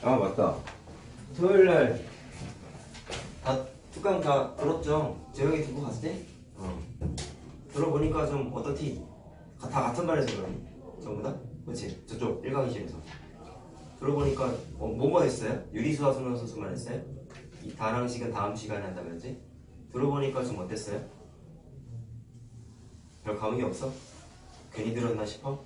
아, 맞다. 토요일날 다 특강 다 들었죠? 재영이 듣고 갔을 때? 들어보니까 좀 어떻지? 다 같은 반에서 그러니? 전부 다? 그치? 저쪽 1강의실에서 들어보니까 뭐뭐 했어요? 유리수와 순환소수만 했어요? 이 다랑식은 다음 시간에 한다면지? 들어보니까 좀 어땠어요? 별 감흥이 없어? 괜히 들었나 싶어?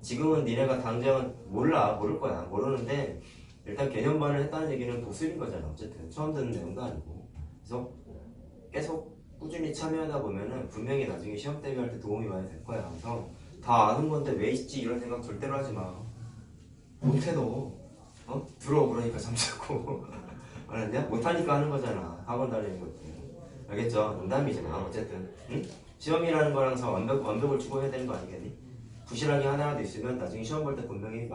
지금은 니네가 당장은 모를 거야. 모르는데 일단 개념반을 했다는 얘기는 복습인 거잖아. 어쨌든 처음 듣는 내용도 아니고. 그래서 계속 꾸준히 참여하다 보면은 분명히 나중에 시험 대비할 때 도움이 많이 될 거야. 그래서 다 아는 건데 왜 있지 이런 생각 절대로 하지 마. 못해도 들어 그러니까 잠자고 알았냐? 못하니까 하는 거잖아. 학원 다니는 것도. 알겠죠? 농담이잖아. 어쨌든 응? 시험이라는 거랑서 완벽을 추구해야 되는 거 아니겠니? 부실하게 하나라도 있으면 나중에 시험 볼 때 분명히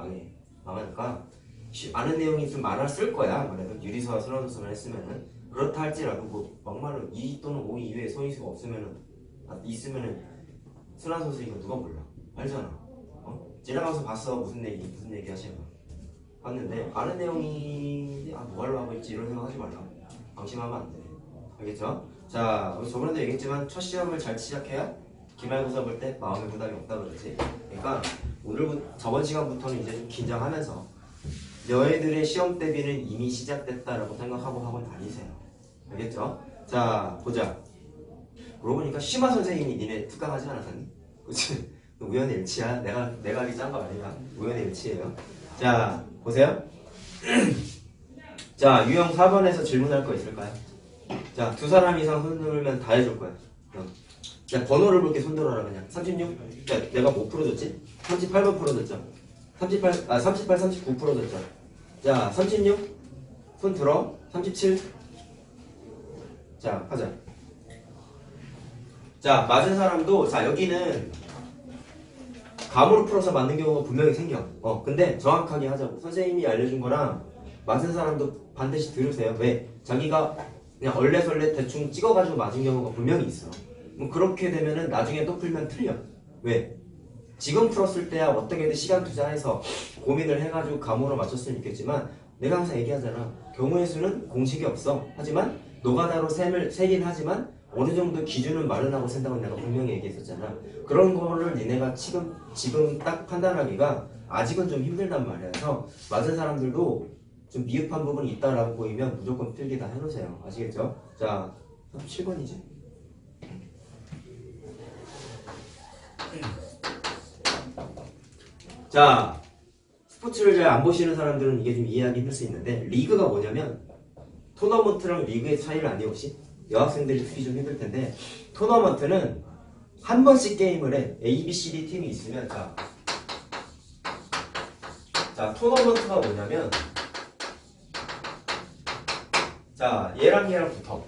망하니까 아는 내용이 좀 많아 쓸 거야. 아무래도 유리수와 순환소수만 했으면은 그렇다 할지라도 뭐 막말로 2 또는 5 이외에 소인수가 있으면은 순환소수 이거 누가 몰라? 알잖아. 지나가서 봤어. 무슨 얘기 하시는 거 봤는데 아는 내용이 뭐하러 하고 있지 이런 생각 하지 말라. 방심하면 안 돼. 알겠죠? 자, 저번에도 얘기했지만 첫 시험을 잘 시작해야 기말고사 볼 때 마음의 부담이 없다 그러지. 그러니까 저번 시간부터는 이제 좀 긴장하면서 너희들의 시험 대비는 이미 시작됐다라고 생각하고 학원 다니세요. 알겠죠? 자, 보자. 그러고 보니까 심화 선생님이 니네 특강하지 않았니? 그치? 우연의 일치야. 내가 하기 짠 거 아니야. 우연의 일치예요. 자, 보세요. 자, 유형 4번에서 질문할 거 있을까요? 자, 두 사람 이상 손 들면 다 해줄 거야. 자, 번호를 볼게. 손 들어라 그냥. 36? 자, 내가 뭐 풀어줬지? 38번 풀어줬죠? 38, 39 풀어줬죠? 자, 36? 손 들어. 37? 자, 하자. 자, 맞은 사람도, 자, 여기는 감으로 풀어서 맞는 경우가 분명히 생겨. 근데 정확하게 하자고. 선생님이 알려준 거랑 맞은 사람도 반드시 들으세요. 왜? 자기가 그냥 얼레설레 대충 찍어가지고 맞은 경우가 분명히 있어. 뭐 그렇게 되면은 나중에 또 풀면 틀려. 왜? 지금 풀었을 때야 어떻게든 시간 투자해서 고민을 해가지고 감으로 맞췄으면 있겠지만 내가 항상 얘기하잖아. 경우의 수는 공식이 없어. 하지만 노가다로 세긴 하지만 어느 정도 기준은 마련하고 센다고 내가 분명히 얘기했었잖아. 그런 거를 니네가 지금 딱 판단하기가 아직은 좀 힘들단 말이야. 그래서 맞은 사람들도 좀 미흡한 부분이 있다라고 보이면 무조건 필기 다 해놓으세요. 아시겠죠? 자, 7번이지. 자, 스포츠를 잘 안 보시는 사람들은 이게 좀 이해하기 힘들 수 있는데 리그가 뭐냐면 토너먼트랑 리그의 차이를 아니 혹시? 여학생들이 듣기 좀 힘들 텐데 토너먼트는 한 번씩 게임을 해. A, B, C, D 팀이 있으면 자 토너먼트가 뭐냐면 자 얘랑 붙어.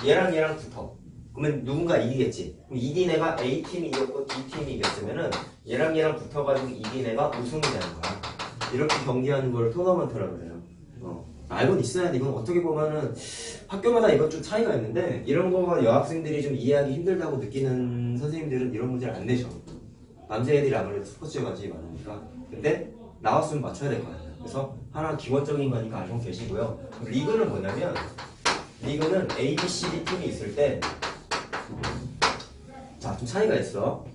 얘랑 붙어. 그러면 누군가 이기겠지. 그럼 이긴 애가 A팀이 이겼고 B팀이 이겼으면은 얘랑 붙어가지고 이긴 애가 우승이 되는 거야. 이렇게 경기하는 걸 토너먼트라고 그래요. 알고는 있어야 돼. 이건 어떻게 보면은 학교마다 이건 좀 차이가 있는데 이런 거가 여학생들이 좀 이해하기 힘들다고 느끼는 선생님들은 이런 문제를 안 내셔. 남자애들이 아무래도 스포츠에 관심이 많으니까. 근데 나왔으면 맞춰야 될 거 아니야. 그래서 하나 기본적인 거니까 알고 계시고요. 리그는 뭐냐면 리그는 A, B, C, D 팀이 있을 때 자, 좀 차이가 있어.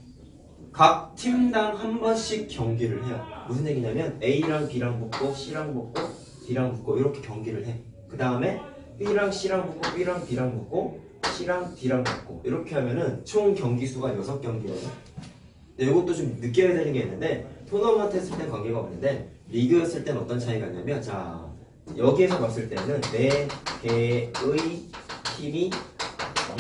각 팀당 한 번씩 경기를 해요. 무슨 얘기냐면 A랑 B랑 붙고 C랑 붙고 D랑 붙고 이렇게 경기를 해. 그 다음에 B랑 C랑 붙고 B랑 D랑 붙고 C랑 D랑 붙고 이렇게 하면은 총 경기 수가 6경기예요. 근데 이것도 좀 느껴야 되는 게 있는데 토너먼트 했을 땐 관계가 없는데 리그였을 땐 어떤 차이가 있냐면 자 여기에서 봤을 때는 4개의 팀이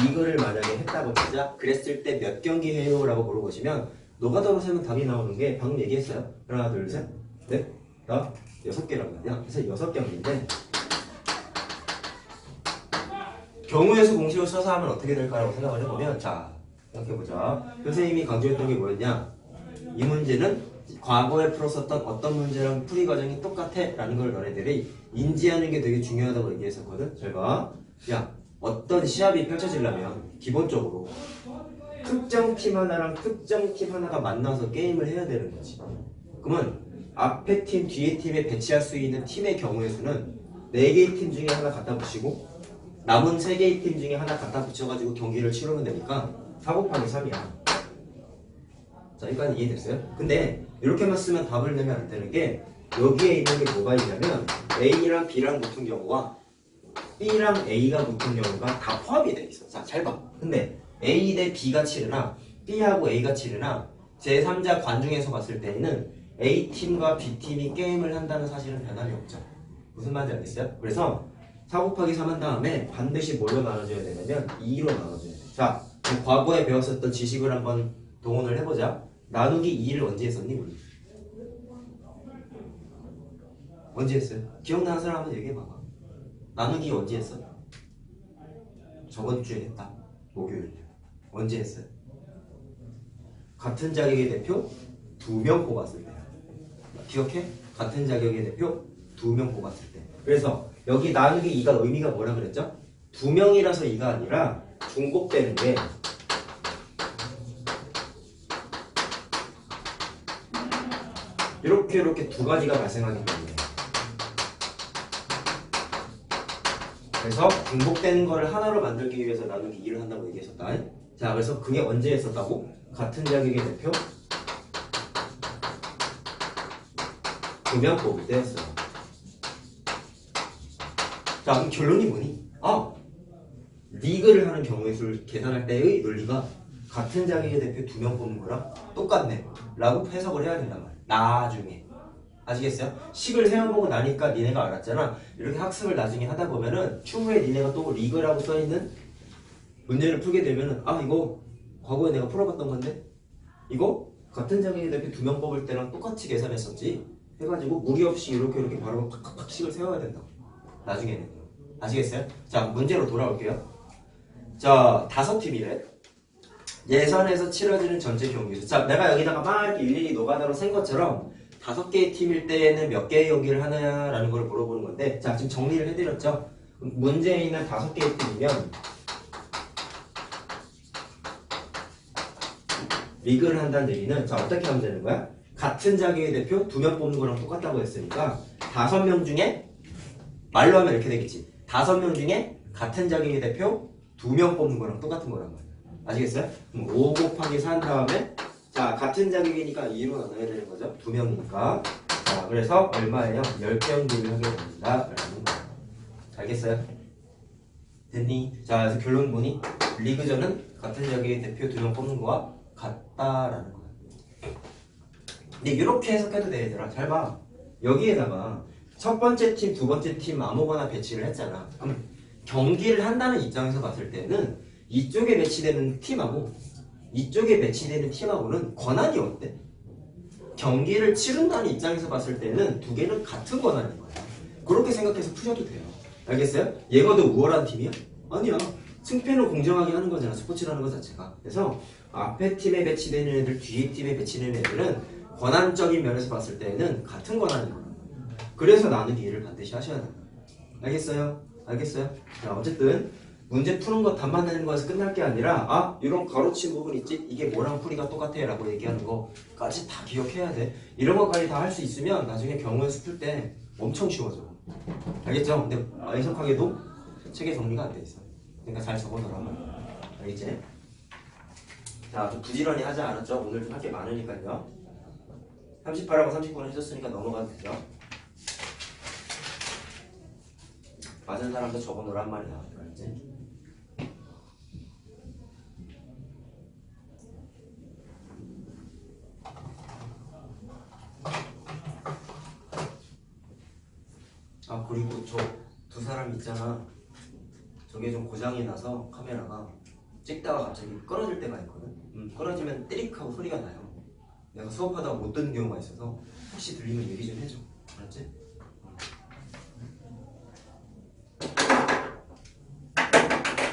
리그를 만약에 했다고 치자. 그랬을 때 몇 경기 해요? 라고 물어보시면 노가다로 세면 답이 나오는 게 방금 얘기했어요. 하나, 둘, 셋, 넷, 다 6개라고 해야 그래서 6경기인데 경우의 수 공식을 써서 하면 어떻게 될까라고 생각을 해보면 자 생각해보자. 선생님이 강조했던 게 뭐였냐? 이 문제는 과거에 풀었었던 어떤 문제랑 풀이 과정이 똑같아 라는 걸 너네들이 인지하는 게 되게 중요하다고 얘기했었거든. 잘 봐. 야 어떤 시합이 펼쳐지려면 기본적으로 특정 팀 하나랑 특정 팀 하나가 만나서 게임을 해야 되는 거지. 그러면 앞에 팀, 뒤에 팀에 배치할 수 있는 팀의 경우의 수는 4개의 팀 중에 하나 갖다 붙이고 남은 3개의 팀 중에 하나 갖다 붙여가지고 경기를 치르면 되니까 4 곱하기 3이야. 자, 여기까지 이해됐어요? 근데 이렇게만 쓰면 답을 내면 안 되는 게 여기에 있는 게 뭐가 있냐면 A랑 B랑 붙은 경우와 B랑 A가 붙은 경우가 다 포함이 돼 있어. 자, 잘 봐. 근데 A 대 B가 치르나 B하고 A가 치르나 제3자 관중에서 봤을 때는 A팀과 B팀이 게임을 한다는 사실은 변함이 없죠. 무슨 말인지 알겠어요? 그래서 4 곱하기 3 한 다음에 반드시 뭘로 나눠줘야 되냐면 2로 나눠줘야 돼. 자, 과거에 배웠었던 지식을 한번 동원을 해보자. 나누기 2를 언제 했었니 우리? 언제 했어요? 기억나는 사람 한번 얘기해봐봐. 나누기 언제 했어? 저번 주에 했다. 목요일. 언제 했어요? 같은 자격의 대표 2명 뽑았을 때. 기억해? 같은 자격의 대표 2명 뽑았을 때. 그래서 여기 나누기 2가 의미가 뭐라 그랬죠? 2명이라서 2가 아니라 중복되는 게 이렇게 두 가지가 발생하기 때문에 그래서 중복되는 거를 하나로 만들기 위해서 나누기 2를 한다고 얘기했었다. 자, 그래서 그게 언제 했었다고? 같은 자격의 대표 2명 뽑을 때 했어요. 자, 그럼 결론이 뭐니? 리그를 하는 경우의 수를 계산할 때의 논리가 같은 자격의 대표 2명 뽑는 거랑 똑같네 라고 해석을 해야 된단 말이야. 나중에. 아시겠어요? 식을 세워보고 나니까 니네가 알았잖아. 이렇게 학습을 나중에 하다 보면은 추후에 니네가 또 리그라고 써있는 문제를 풀게 되면은 이거 과거에 내가 풀어봤던 건데 이거 같은 자격의 대표 2명 뽑을 때랑 똑같이 계산했었지 해가지고 무리 없이 이렇게 바로 팍팍팍 식을 세워야 된다고. 나중에는. 아시겠어요? 자, 문제로 돌아올게요. 자, 5팀이래. 예선에서 치러지는 전체 경기수. 자, 내가 여기다가 막 이렇게 일일이 노가다로 센 것처럼 5개의 팀일 때에는 몇 개의 경기를 하느냐라는 걸 물어보는 건데, 자, 지금 정리를 해드렸죠? 문제에 있는 5개의 팀이면 리그를 한다는 얘기는 자, 어떻게 하면 되는 거야? 같은 자격의 대표 2명 뽑는 거랑 똑같다고 했으니까 5명 중에 말로 하면 이렇게 되겠지. 5명 중에 같은 자격의 대표 2명 뽑는 거랑 똑같은 거란 말이야. 아시겠어요? 그럼 5 곱하기 4 한 다음에 자, 같은 자격이니까 2로 나눠야 되는 거죠. 2명이니까. 자, 그래서 얼마예요? 10경기를 하게 됩니다. 라는 거예요. 알겠어요? 됐니? 자, 그래서 결론 뭐니? 리그전은 같은 자격의 대표 2명 뽑는 거와 같다라는 거야. 근데 이렇게 해석해도 돼, 얘들아. 잘 봐. 여기에다가 첫 번째 팀, 두 번째 팀 아무거나 배치를 했잖아. 그럼 경기를 한다는 입장에서 봤을 때는 이쪽에 배치되는 팀하고 이쪽에 배치되는 팀하고는 권한이 어때? 경기를 치른다는 입장에서 봤을 때는 두 개는 같은 권한인 거야. 그렇게 생각해서 푸셔도 돼요. 알겠어요? 얘가 더 우월한 팀이야? 아니야. 승패는 공정하게 하는 거잖아. 스포츠라는 것 자체가. 그래서 앞에 팀에 배치되는 애들, 뒤에 팀에 배치되는 애들은 권한적인 면에서 봤을 때는 같은 권한인 거야. 그래서 나누기 2를 반드시 하셔야 돼요. 알겠어요? 알겠어요? 자, 어쨌든 문제 푸는 거 답만 내는 거에서 끝날 게 아니라 이런 가로친 부분 있지? 이게 뭐랑 풀이가 똑같아 라고 얘기하는 거까지 다 기억해야 돼. 이런 것까지 다 할 수 있으면 나중에 경우에서 풀 때 엄청 쉬워져. 알겠죠? 근데 해석하게도 책에 정리가 안 돼 있어. 그러니까 잘 적어놓으라고. 알겠지? 자, 좀 부지런히 하지 않았죠? 오늘 좀 할 게 많으니까요. 38하고 39는 해줬으니까 넘어가도 되죠? 맞은 사람도 적어놓으란 말이야. 알았지? 그리고 저 두 사람 있잖아. 저게 좀 고장이 나서 카메라가 찍다가 갑자기 끊어질 때가 있거든. 끊어지면 띠릭하고 소리가 나요. 내가 수업하다가 못 듣는 경우가 있어서 혹시 들리면 얘기 좀 해줘. 알았지?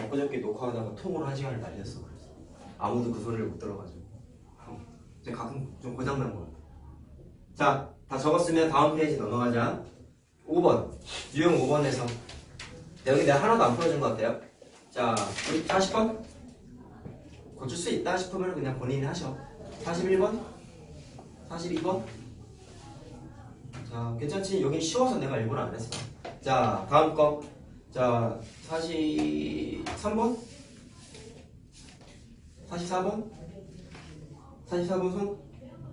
엊그저께 녹화하다가 통으로 1시간을 날렸어. 그래서 아무도 그 소리를 못 들어가지고 이제 가끔 좀 고장난 거야. 자, 다 적었으면 다음 페이지 넘어가자. 5번 유형 5번에서 여기 내가 하나도 안 풀어준 것 같아요. 자, 40번 고칠 수 있다 싶으면 그냥 본인이 하셔. 41번 42번 자, 괜찮지? 여기 쉬워서 내가 일부러 안 했어. 자, 다음 거. 자, 43번? 44번? 44번 손?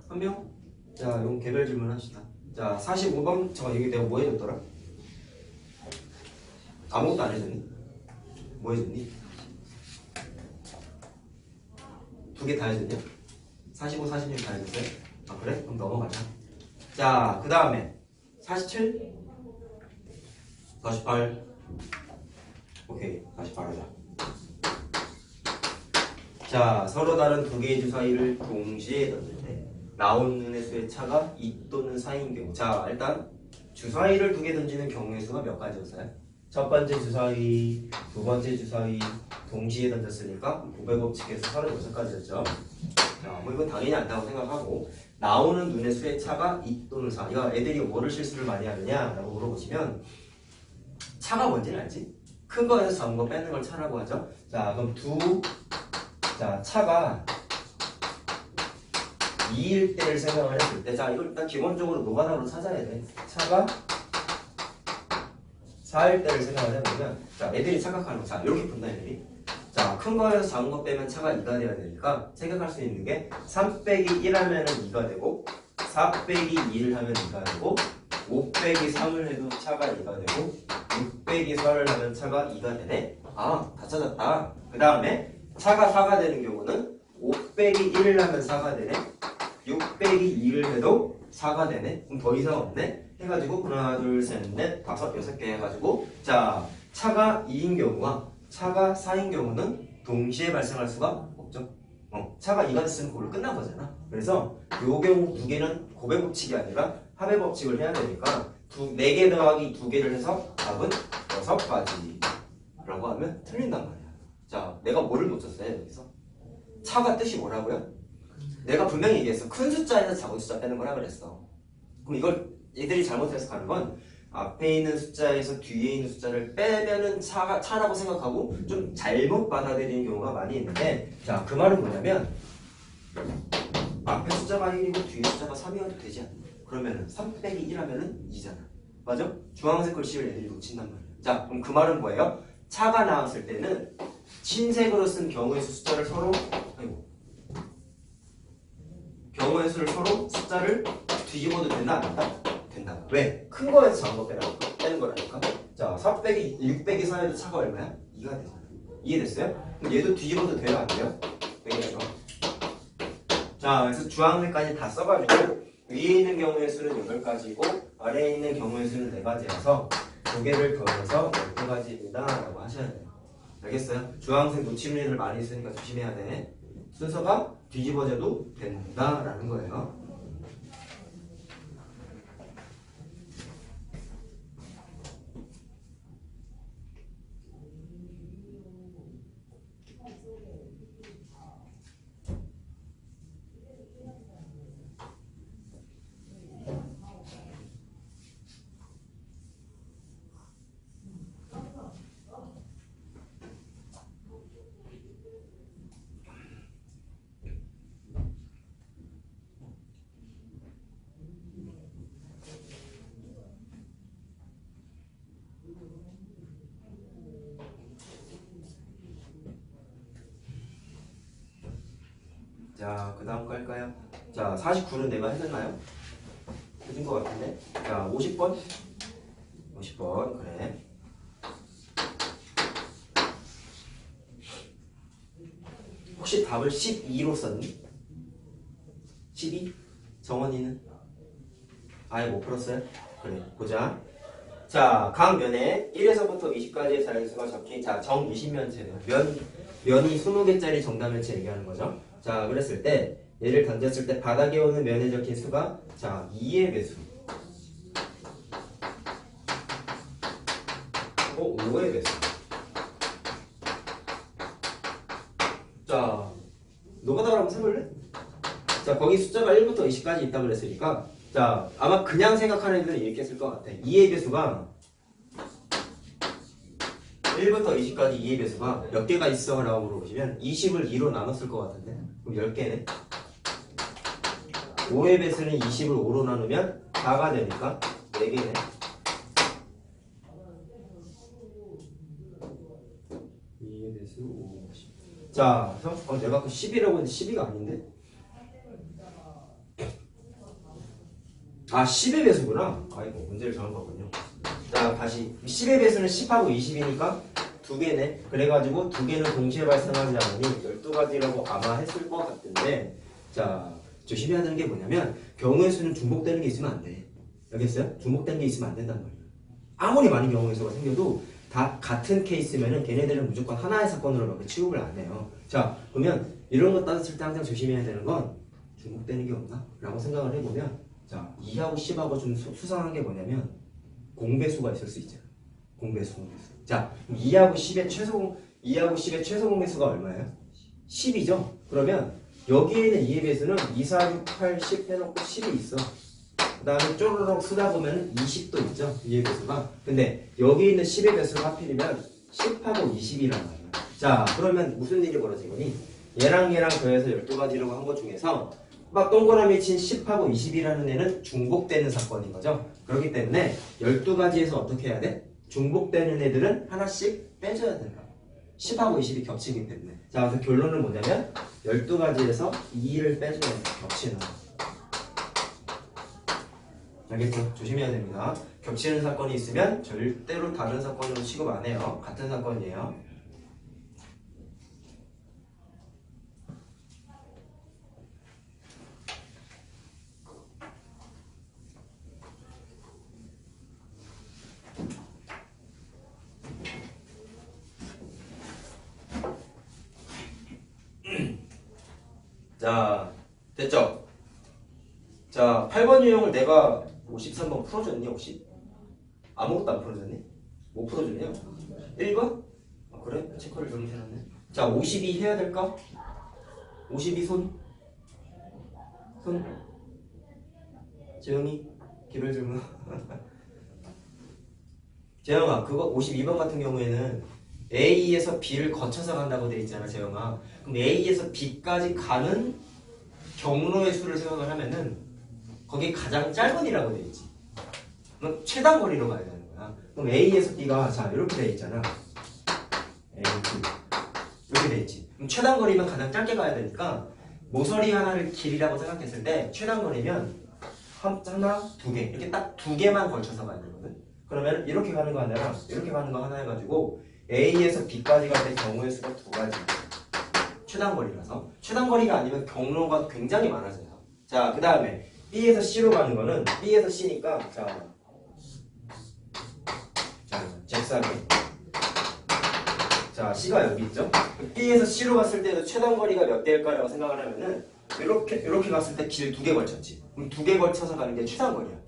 한 명? 자, 이건 개별 질문 합시다. 자, 45번. 저 여기 내가 뭐 해줬더라? 아무것도 안 해줬니? 뭐 해줬니? 두 개 다 해줬냐? 45, 46 다 해줬어요? 아, 그래? 그럼 넘어가자. 자, 그 다음에 47? 48. 오케이, 48 하자. 자, 서로 다른 두 개의 주사위를 동시에 던질 때 나온 눈의 수의 차가 2 또는 4인 경우. 자, 일단 주사위를 두 개 던지는 경우의 수가 몇 가지였어요? 첫 번째 주사위, 두 번째 주사위 동시에 던졌으니까 고배 법칙에서 36가지였죠. 자, 뭐 이건 당연히 안다고 생각하고 나오는 눈의 수의 차가 2 또는 4. 이거 애들이 뭐를 실수를 많이 하느냐라고 물어보시면 차가 뭔지는 알지? 큰 거에서 작은 거 빼는 걸 차라고 하죠. 자, 그럼 자, 차가 2일 때를 생각을 했을 때, 자, 이걸 일단 기본적으로 노가다로 찾아야 돼. 차가 4일 때를 생각을 해보면, 자, 애들이 착각하는 거, 자, 이렇게 푼다, 애들이. 자, 큰 거에서 작은 거 빼면 차가 2가 돼야 되니까, 생각할 수 있는 게, 3 빼기 1 하면은 2가 되고, 4 빼기 2를 하면 2가 되고, 5 빼기 3을 해도 차가 2가 되고, 6 빼기 4를 하면 차가 2가 되네? 아, 다 찾았다. 그 다음에, 차가 4가 되는 경우는 5 빼기 1을 하면 4가 되네. 6 빼기 2를 해도 4가 되네. 그럼 더 이상 없네. 해가지고 하나, 둘, 셋, 넷, 다섯, 6개 해가지고 자, 차가 2인 경우와 차가 4인 경우는 동시에 발생할 수가 없죠. 차가 2가 됐으면 그걸로 끝난 거잖아. 그래서 요 경우 두 개는 고배 법칙이 아니라 합의 법칙을 해야 되니까 4개 더하기 2개를 해서 답은 6가지 라고 하면 틀린단 말이야. 자, 내가 뭐를 놓쳤어요 여기서? 차가 뜻이 뭐라고요? 내가 분명히 얘기했어. 큰 숫자에서 작은 숫자 빼는 거라 그랬어. 그럼 이걸 얘들이 잘못 해석하는 건 앞에 있는 숫자에서 뒤에 있는 숫자를 빼면은 차라고 생각하고 좀 잘못 받아들이는 경우가 많이 있는데, 자, 그 말은 뭐냐면 앞에 숫자가 1이고 뒤에 숫자가 3이어도 되지 않나? 그러면은 3 빼기 1 하면은 2잖아. 맞아? 주황색 글씨를 애들이 놓친단 말이야. 자, 그럼 그 말은 뭐예요? 차가 나왔을 때는 흰색으로 쓴 경우의 수 숫자를 서로 경우의 수를 서로 숫자를 뒤집어도 된다 안 된다? 된다. 왜? 큰 거에서 작은 거 빼는 거라니까. 자, 4 빼기 6 빼기 4에도 차가 얼마야? 2가 되잖아. 이해됐어요? 그럼 얘도 뒤집어도 돼요 안 돼요? 여기서. 자, 그래서 주황색까지 다 써가지고 위에 있는 경우의 수는 8가지고 아래에 있는 경우의 수는 4가지라서 두 개를 더해서 12가지입니다 라고 하셔야 돼요. 알겠어요? 주황색 놓치는 애들 많이 있으니까 조심해야 돼. 순서가 뒤집어져도 된다라는 거예요. 자, 그 다음 거 할까요? 자, 49는 내가 해줬나요? 해준 것 같은데. 자, 50번? 50번, 그래. 혹시 답을 12로 썼니? 12? 정원이는? 아예 못 풀었어요? 그래, 보자. 자, 각 면에 1에서부터 20까지의 자연수가 적힌, 자, 정 20면체네요. 면이 20개짜리 정답면체 얘기하는 거죠. 자, 그랬을 때 얘를 던졌을 때 바닥에 오는 면에 적힌 수가 자 2의 배수 그리고 5의 배수. 자, 노가다로 한번 해볼래? 자, 거기 숫자가 1부터 20까지 있다고 그랬으니까 자, 아마 그냥 생각하는 애들은 이렇게 쓸 것 같아. 2의 배수가 1부터 20까지 2의 배수가 몇 개가 있어? 라고 물어보시면 20을 2로 나눴을 것 같은데 그럼 10개네? 5의 배수는 20을 5로 나누면 4가 되니까 4개네. 자, 내가 아까 10이라고 했는데 12가 아닌데? 아, 10의 배수구나. 아이고, 문제를 잘못 봤군요. 자, 다시 10의 배수는 10하고 20이니까 2개네. 그래가지고 2개는 동시에 발생하지 않으니 12가지라고 아마 했을 것 같은데, 자, 조심해야 되는 게 뭐냐면 경우의 수는 중복되는 게 있으면 안 돼. 알겠어요? 중복되는 게 있으면 안 된단 말이에요. 아무리 많은 경우의 수가 생겨도 다 같은 케이스면은 걔네들은 무조건 하나의 사건으로밖에 취급을 안 해요. 자, 그러면 이런 거 따졌을 때 항상 조심해야 되는 건 중복되는 게 없나? 라고 생각을 해보면, 자, 2하고 10하고 좀 수상한 게 뭐냐면 공배수가 있을 수 있잖아. 공배수. 자, 2하고 10의 최소 공배수가 얼마예요? 10이죠? 그러면 여기에 있는 2의 배수는 2, 4, 6, 8, 10 해놓고 10이 있어. 그 다음에 쪼르륵 쓰다 보면 20도 있죠? 2의 배수가. 근데 여기 있는 10의 배수를 하필이면 10하고 20이란 말이야. 자, 그러면 무슨 일이 벌어지거니? 얘랑 더해서 12가지라고 한 것 중에서 막 동그라미 친 10하고 20이라는 애는 중복되는 사건인 거죠. 그렇기 때문에 12가지에서 어떻게 해야 돼? 중복되는 애들은 하나씩 빼줘야 된다. 10하고 20이 겹치기 때문에. 자, 그래서 결론은 뭐냐면 12가지에서 2를 빼줘야 돼. 겹치는. 알겠죠? 조심해야 됩니다. 겹치는 사건이 있으면 절대로 다른 사건으로 취급 안 해요. 같은 사건이에요. 자, 됐죠? 자, 8번 유형을 내가 53번 풀어줬니 혹시? 아무것도 안 풀어줬니? 못 풀어줬네요. 1번? 아, 그래? 체크를 정리해놨네. 자, 52 해야 될까? 52 손? 재영이? 개별 질문. 재영아, 그거 52번 같은 경우에는 A에서 B를 거쳐서 간다고 돼 있잖아, 재영아. 그럼 A에서 B까지 가는 경로의 수를 생각을 하면은 거기 가장 짧은 이라고 돼 있지. 그럼 최단 거리로 가야 되는 거야. 그럼 A에서 B가 자 이렇게 돼 있잖아. A, B 이렇게 돼 있지. 그럼 최단 거리면 가장 짧게 가야 되니까 모서리 하나를 길이라고 생각했을 때 최단 거리면 하나, 두 개 이렇게 딱 두 개만 걸쳐서 가야 되거든. 그러면 이렇게 가는 거 하나랑 이렇게 가는 거 하나 해가지고 A에서 B까지 갈 때 경우의 수가 2가지. 최단 거리라서. 최단 거리가 아니면 경로가 굉장히 많아져요. 자, 그 다음에 B에서 C로 가는 거는 B에서 C니까 자 잭사게. 자, C가 여기 있죠? B에서 C로 갔을 때도 최단 거리가 몇 개일까라고 생각을 하면은 이렇게 갔을 때 길 2개 걸쳤지. 그럼 2개 걸쳐서 가는 게 최단 거리야.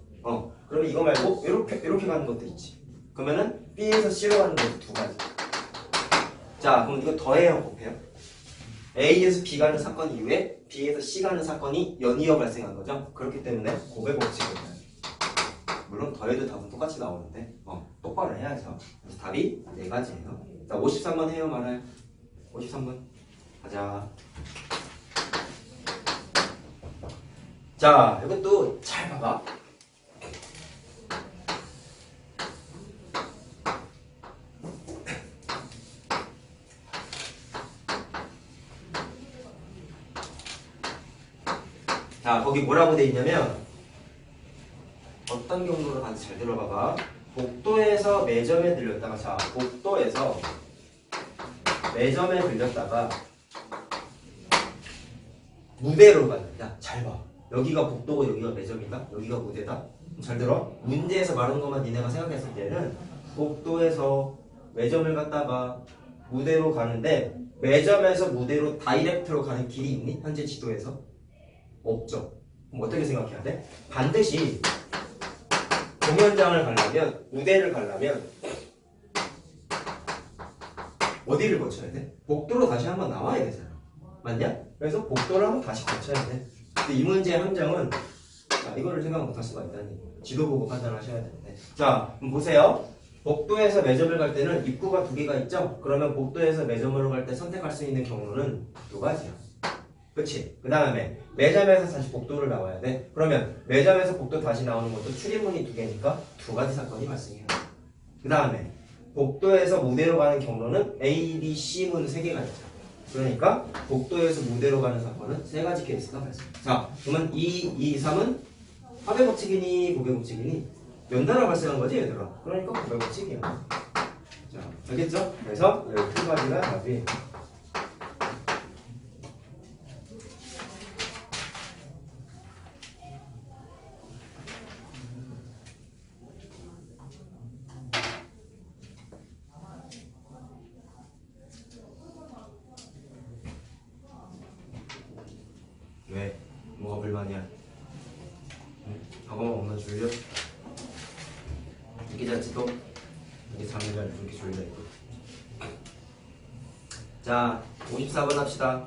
그러면 이거 말고 이렇게 가는 것도 있지. 그러면은 B에서 C로 가는 것도 2가지. 자, 그럼 이거 더해요, 곱해요? A에서 B 가는 사건 이후에 B에서 C 가는 사건이 연이어 발생한 거죠. 그렇기 때문에 곱의 법칙을 해요. 물론 더해도 답은 똑같이 나오는데 똑바로 해야죠. 그래서 답이 4가지예요. 자, 53번 해요, 말아요? 53번 가자. 자, 이것도 잘 봐봐. 자, 거기 뭐라고 돼 있냐면 어떤 경로로 가는지 잘 들어봐봐. 복도에서 매점에 들렸다가 자, 복도에서 매점에 들렸다가 무대로 간다. 잘 봐. 여기가 복도고 여기가 매점이다. 여기가 무대다. 잘 들어. 문제에서 말한 것만 니네가 생각했을 때는 복도에서 매점을 갔다가 무대로 가는데 매점에서 무대로 다이렉트로 가는 길이 있니? 현재 지도에서? 없죠. 그럼 어떻게 생각해야 돼? 반드시 공연장을 가려면, 무대를 가려면 어디를 거쳐야 돼? 복도로 다시 한번 나와야 되잖아. 맞냐? 그래서 복도를 한번 다시 거쳐야 돼. 근데 이 문제의 함정은 자, 이거를 생각 못할 수가 있다니. 지도 보고 판단하셔야 되는데. 자, 그럼 보세요. 복도에서 매점을 갈 때는 입구가 2개가 있죠? 그러면 복도에서 매점으로 갈 때 선택할 수 있는 경로는 2가지야. 그치? 그 다음에 매점에서 다시 복도를 나와야 돼. 그러면 매점에서 복도 다시 나오는 것도 출입문이 두 개니까 두 가지 사건이 발생해요. 그 다음에 복도에서 무대로 가는 경로는 A, B, C 문 세 개가 있죠. 그러니까 복도에서 무대로 가는 사건은 세 가지 케이스가 발생. 자, 그러면 2, 2, 3은 합의 법칙이니 고개 법칙이니 연달아 발생한 거지 얘들아. 그러니까 고개 법칙이야. 자, 알겠죠? 그래서 12가지가 답이. 왜? 뭐가 불만이야? 응? 학원 엄마 졸려? 이렇게 잘 지도? 이렇게 잠을 잘 이렇게 졸려 있고. 자, 54번 합시다.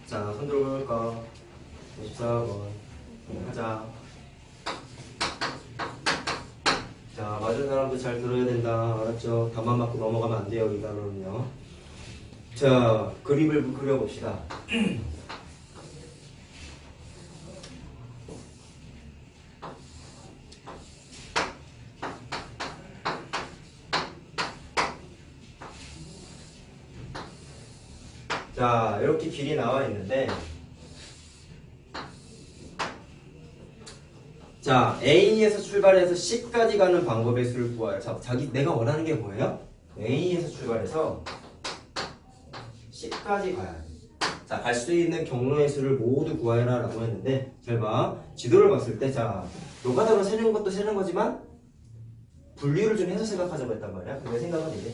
자, 손 들고 볼까? 54번 하자. 자, 맞은 사람도 잘 들어야 된다. 알았죠? 답만 맞고 넘어가면 안 돼요, 이 단어는요. 자, 그림을 그려봅시다. 자, 이렇게 길이 나와 있는데, 자, A에서 출발해서 C까지 가는 방법의 수를 구하여. 자, 내가 원하는 게 뭐예요? A에서 출발해서 C까지 가야 돼. 자, 갈 수 있는 경로의 수를 모두 구하여라 라고 했는데, 잘 봐. 지도를 봤을 때, 자, 노가다로 세는 것도 세는 거지만, 분류를 좀 해서 생각하자고 했단 말이야. 근데 생각은 이제,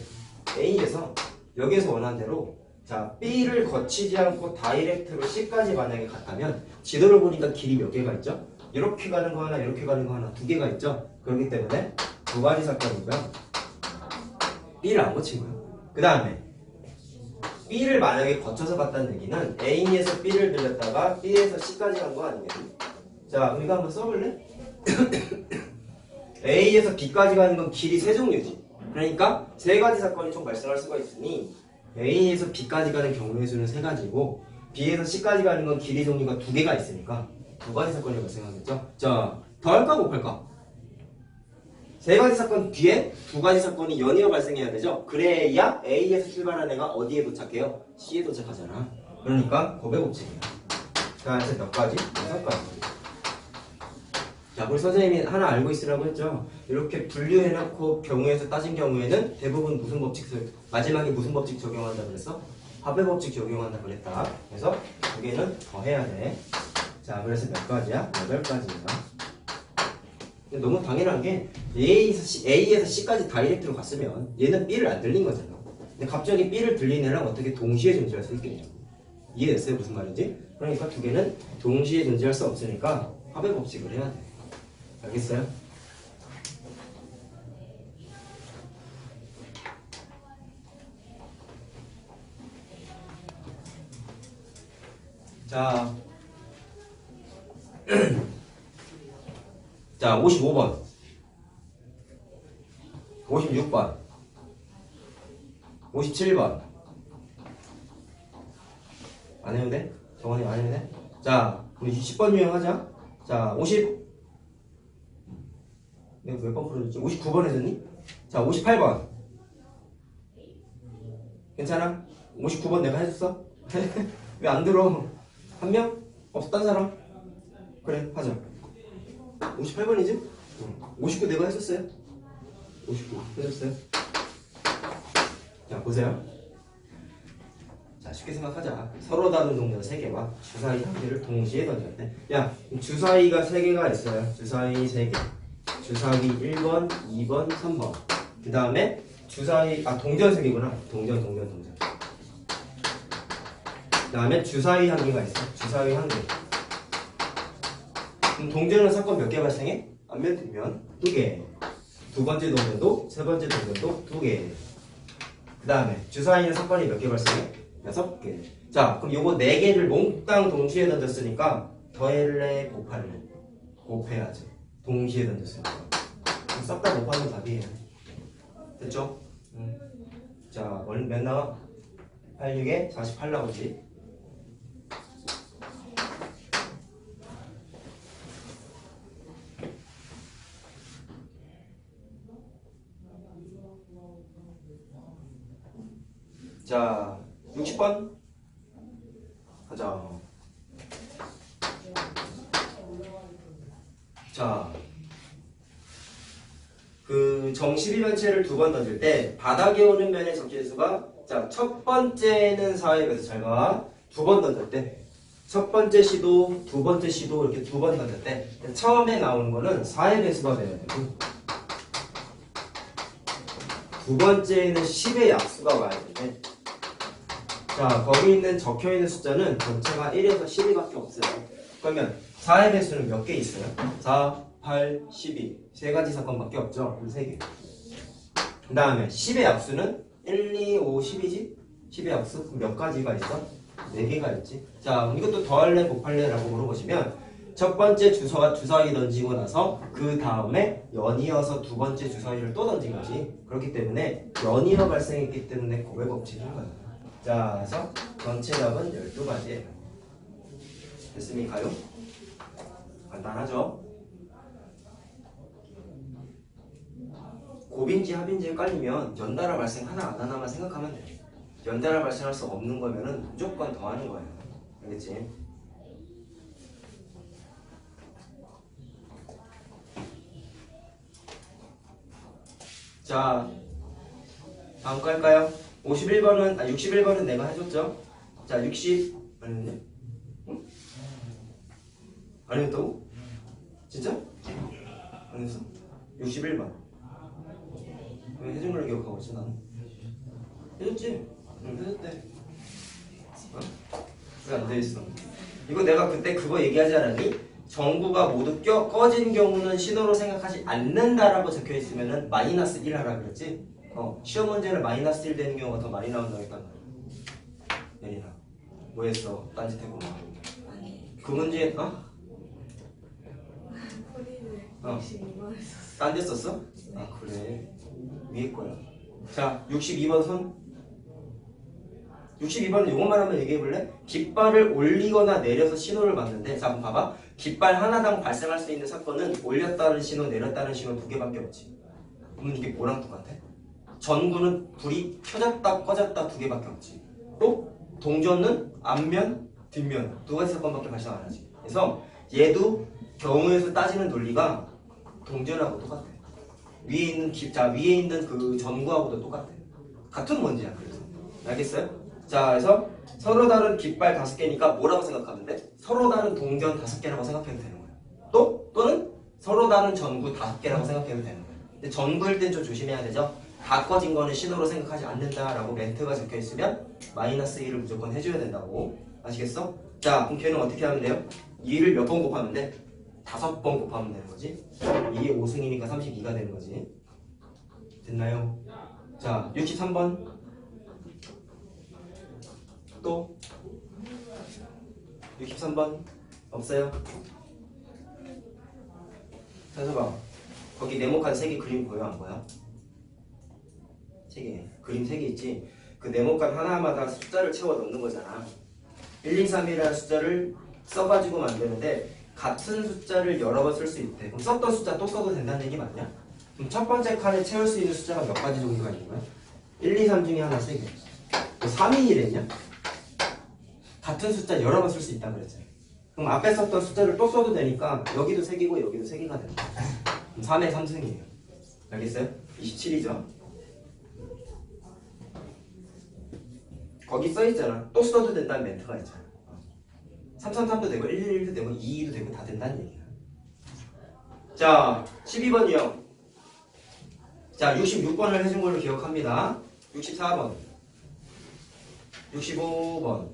A에서, 여기에서 원하는 대로, 자, B를 거치지 않고 다이렉트로 C까지 만약에 갔다면, 지도를 보니까 길이 몇 개가 있죠? 이렇게 가는 거 하나, 이렇게 가는 거 하나, 두 개가 있죠? 그렇기 때문에, 두 가지 사건이고요. B를 안 거친 거예요. 그 다음에, B를 만약에 거쳐서 갔다는 얘기는 A에서 B를 들렸다가 B에서 C까지 간 거 아니겠니? 자, 우리가 한번 써볼래? A에서 B까지 가는 건 길이 세 종류지. 그러니까 세 가지 사건이 총 발생할 수가 있으니 A에서 B까지 가는 경로의 수는 세 가지고 B에서 C까지 가는 건 길이 종류가 두 개가 있으니까 두 가지 사건이 발생하겠죠? 자, 더할까 곱할까? 세 가지 사건 뒤에 두 가지 사건이 연이어 발생해야 되죠? 그래야 A에서 출발한 애가 어디에 도착해요? C에 도착하잖아. 그러니까 곱의 법칙이야. 자, 이제 몇 가지? 6가지. 자, 우리 선생님이 하나 알고 있으라고 했죠? 이렇게 분류해놓고 경우에서 따진 경우에는 대부분 무슨 법칙, 마지막에 무슨 법칙 적용한다 그랬어? 합의 법칙 적용한다 그랬다. 그래서 두 개는 더 해야 돼. 자, 그래서 몇 가지야? 8가지야. 너무 당연한 게 A에서 C까지 다이렉트로 갔으면 얘는 B를 안 들린 거잖아. 근데 갑자기 B를 들린 애랑 어떻게 동시에 존재할 수 있겠냐고. 이해됐어요? 무슨 말인지? 그러니까 두 개는 동시에 존재할 수 없으니까 합의 법칙을 해야 돼. 알겠어요? 자, 자, 55번, 56번, 57번. 안 해도 돼? 정원이 안 해도 돼? 자, 우리 10번 유형하자. 자, 50. 내가 몇 번 풀어줬지? 59번 해줬니? 자, 58번. 괜찮아? 59번 내가 해줬어? 왜 안 들어? 한 명? 없었던 사람? 그래, 하자. 58번이지? 59 내가 했었어요? 59 해줬어요? 자, 보세요. 자, 쉽게 생각하자. 서로 다른 동전 3개와 주사위 1개를 동시에 던졌대. 야, 주사위가 3개가 있어요. 주사위 3개. 주사위 1번, 2번, 3번. 그 다음에 주사위, 동전 3개구나. 동전. 그 다음에 주사위 1개가 있어. 주사위 1개. 그럼 동전은 사건 몇 개 발생해? 앞면, 뒷면 2개. 두 번째 동전도, 세 번째 동전도 2개. 그 다음에 주사위는 사건이 몇 개 발생해? 6개. 자, 그럼 요거 4개를 몽땅 동시에 던졌으니까 더할래, 곱할래? 곱해야죠. 동시에 던졌으니까. 싹 다 곱하면 답이에요. 됐죠? 자, 몇 나와? 8, 6에 48 나오지. 자, 60번 가자. 자, 그 정 12면체를 두 번 던질 때 바닥에 오는 면의 적재수가 자, 첫 번째는 4에 비해서 잘 봐. 두 번 던질 때 첫 번째 시도, 두 번째 시도 이렇게 두 번 던질 때 처음에 나오는 거는 4의 배수가 돼야 되고 두 번째에는 10의 약수가 와야 되는데 자, 거기 있는 적혀있는 숫자는 전체가 1에서 12밖에 없어요. 그러면 4의 배수는 몇 개 있어요? 4, 8, 12 세 가지 사건밖에 없죠? 세 개. 그 다음에 10의 약수는 1, 2, 5, 10이지? 10의 약수? 그럼 몇 가지가 있어? 4개가 있지. 자, 이것도 더할래 곱할래 라고 물어보시면 첫 번째 주사위 던지고 나서 그 다음에 연이어서 두 번째 주사위를 또 던진 거지. 그렇기 때문에 연이어 발생했기 때문에 곱의 법칙인 거야. 자, 그래서 전체 답은 12가지예요. 됐습니까요? 간단하죠? 곱인지 합인지 헷갈리면 연달아 발생 하나 안 하나만 생각하면 돼. 연달아 발생할 수 없는 거면은 무조건 더하는 거예요. 알겠지? 자, 다음 거 할까요? 51번은 61번은 내가 해줬죠? 자, 60 아니었냐? 응? 아니었다고? 진짜? 아니었어? 61번 왜 해준 걸 기억하고 있지 나는? 해줬지? 응, 해줬대. 어? 왜 안 돼있어? 이거 내가 그때 그거 얘기하지 않았니? 전구가 모두 꺼진 경우는 신호로 생각하지 않는다라고 적혀있으면은 마이너스 1 하라 그랬지? 시험 문제는 마이너스 1 되는 경우가 더 많이 나온다고 했단 말이야. 예린아 뭐 했어? 딴짓해고 그 문제 딴 데 썼어? 아 그래 위에 거야. 자 62번 손 62번은 이것만 한번 얘기해볼래? 깃발을 올리거나 내려서 신호를 받는데 자 한번 봐봐. 깃발 하나당 발생할 수 있는 사건은 올렸다는 신호 내렸다는 신호 두 개밖에 없지. 그러면 이게 뭐랑 똑같아? 전구는 불이 켜졌다 꺼졌다 두 개밖에 없지. 또 동전은 앞면 뒷면 두 가지 사건밖에 발생 안 하지. 그래서 얘도 경우에서 따지는 논리가 동전하고 똑같아. 위에 있는 그 전구하고도 똑같아. 같은 문제야. 그래서 알겠어요? 자, 그래서 서로 다른 깃발 5개니까 뭐라고 생각하면 돼? 서로 다른 동전 5개라고 생각해도 되는 거야. 또는 서로 다른 전구 5개라고 생각해도 되는 거야. 근데 전구일 땐 좀 조심해야 되죠? 다 꺼진 거는 신호로 생각하지 않는다라고 멘트가 적혀 있으면 마이너스 1을 무조건 해줘야 된다고. 아시겠어? 자, 그럼 걔는 어떻게 하면 돼요? 2를 몇 번 곱하면 돼? 5번 곱하면 되는 거지. 2의 5승이니까 32가 되는 거지. 됐나요? 자, 63번. 또 63번 없어요? 찾아봐. 거기 네모칸 3개 그림 보여 안 보여? 3개 그림 3개 있지? 그 네모칸 하나마다 숫자를 채워 넣는 거잖아. 1, 2, 3이라는 숫자를 써가지고 만드는데 같은 숫자를 여러 번 쓸 수 있대. 그럼 썼던 숫자 또 써도 된다는 얘기 맞냐? 그럼 첫 번째 칸에 채울 수 있는 숫자가 몇 가지 정도가 있는 거야? 1, 2, 3 중에 하나 3개. 3인이랬냐? 같은 숫자 여러 번 쓸 수 있다고 그랬잖아. 그럼 앞에 썼던 숫자를 또 써도 되니까 여기도 3개고 여기도 3개가 되는 거야. 그럼 3의 3승이에요. 알겠어요? 27이죠. 거기 써있잖아. 또 써도 된다는 멘트가 있잖아. 333도 되고 111도 되고 22도 되고 다 된다는 얘기야. 자 12번 유형. 자 66번을 해준 걸로 기억합니다. 64번 65번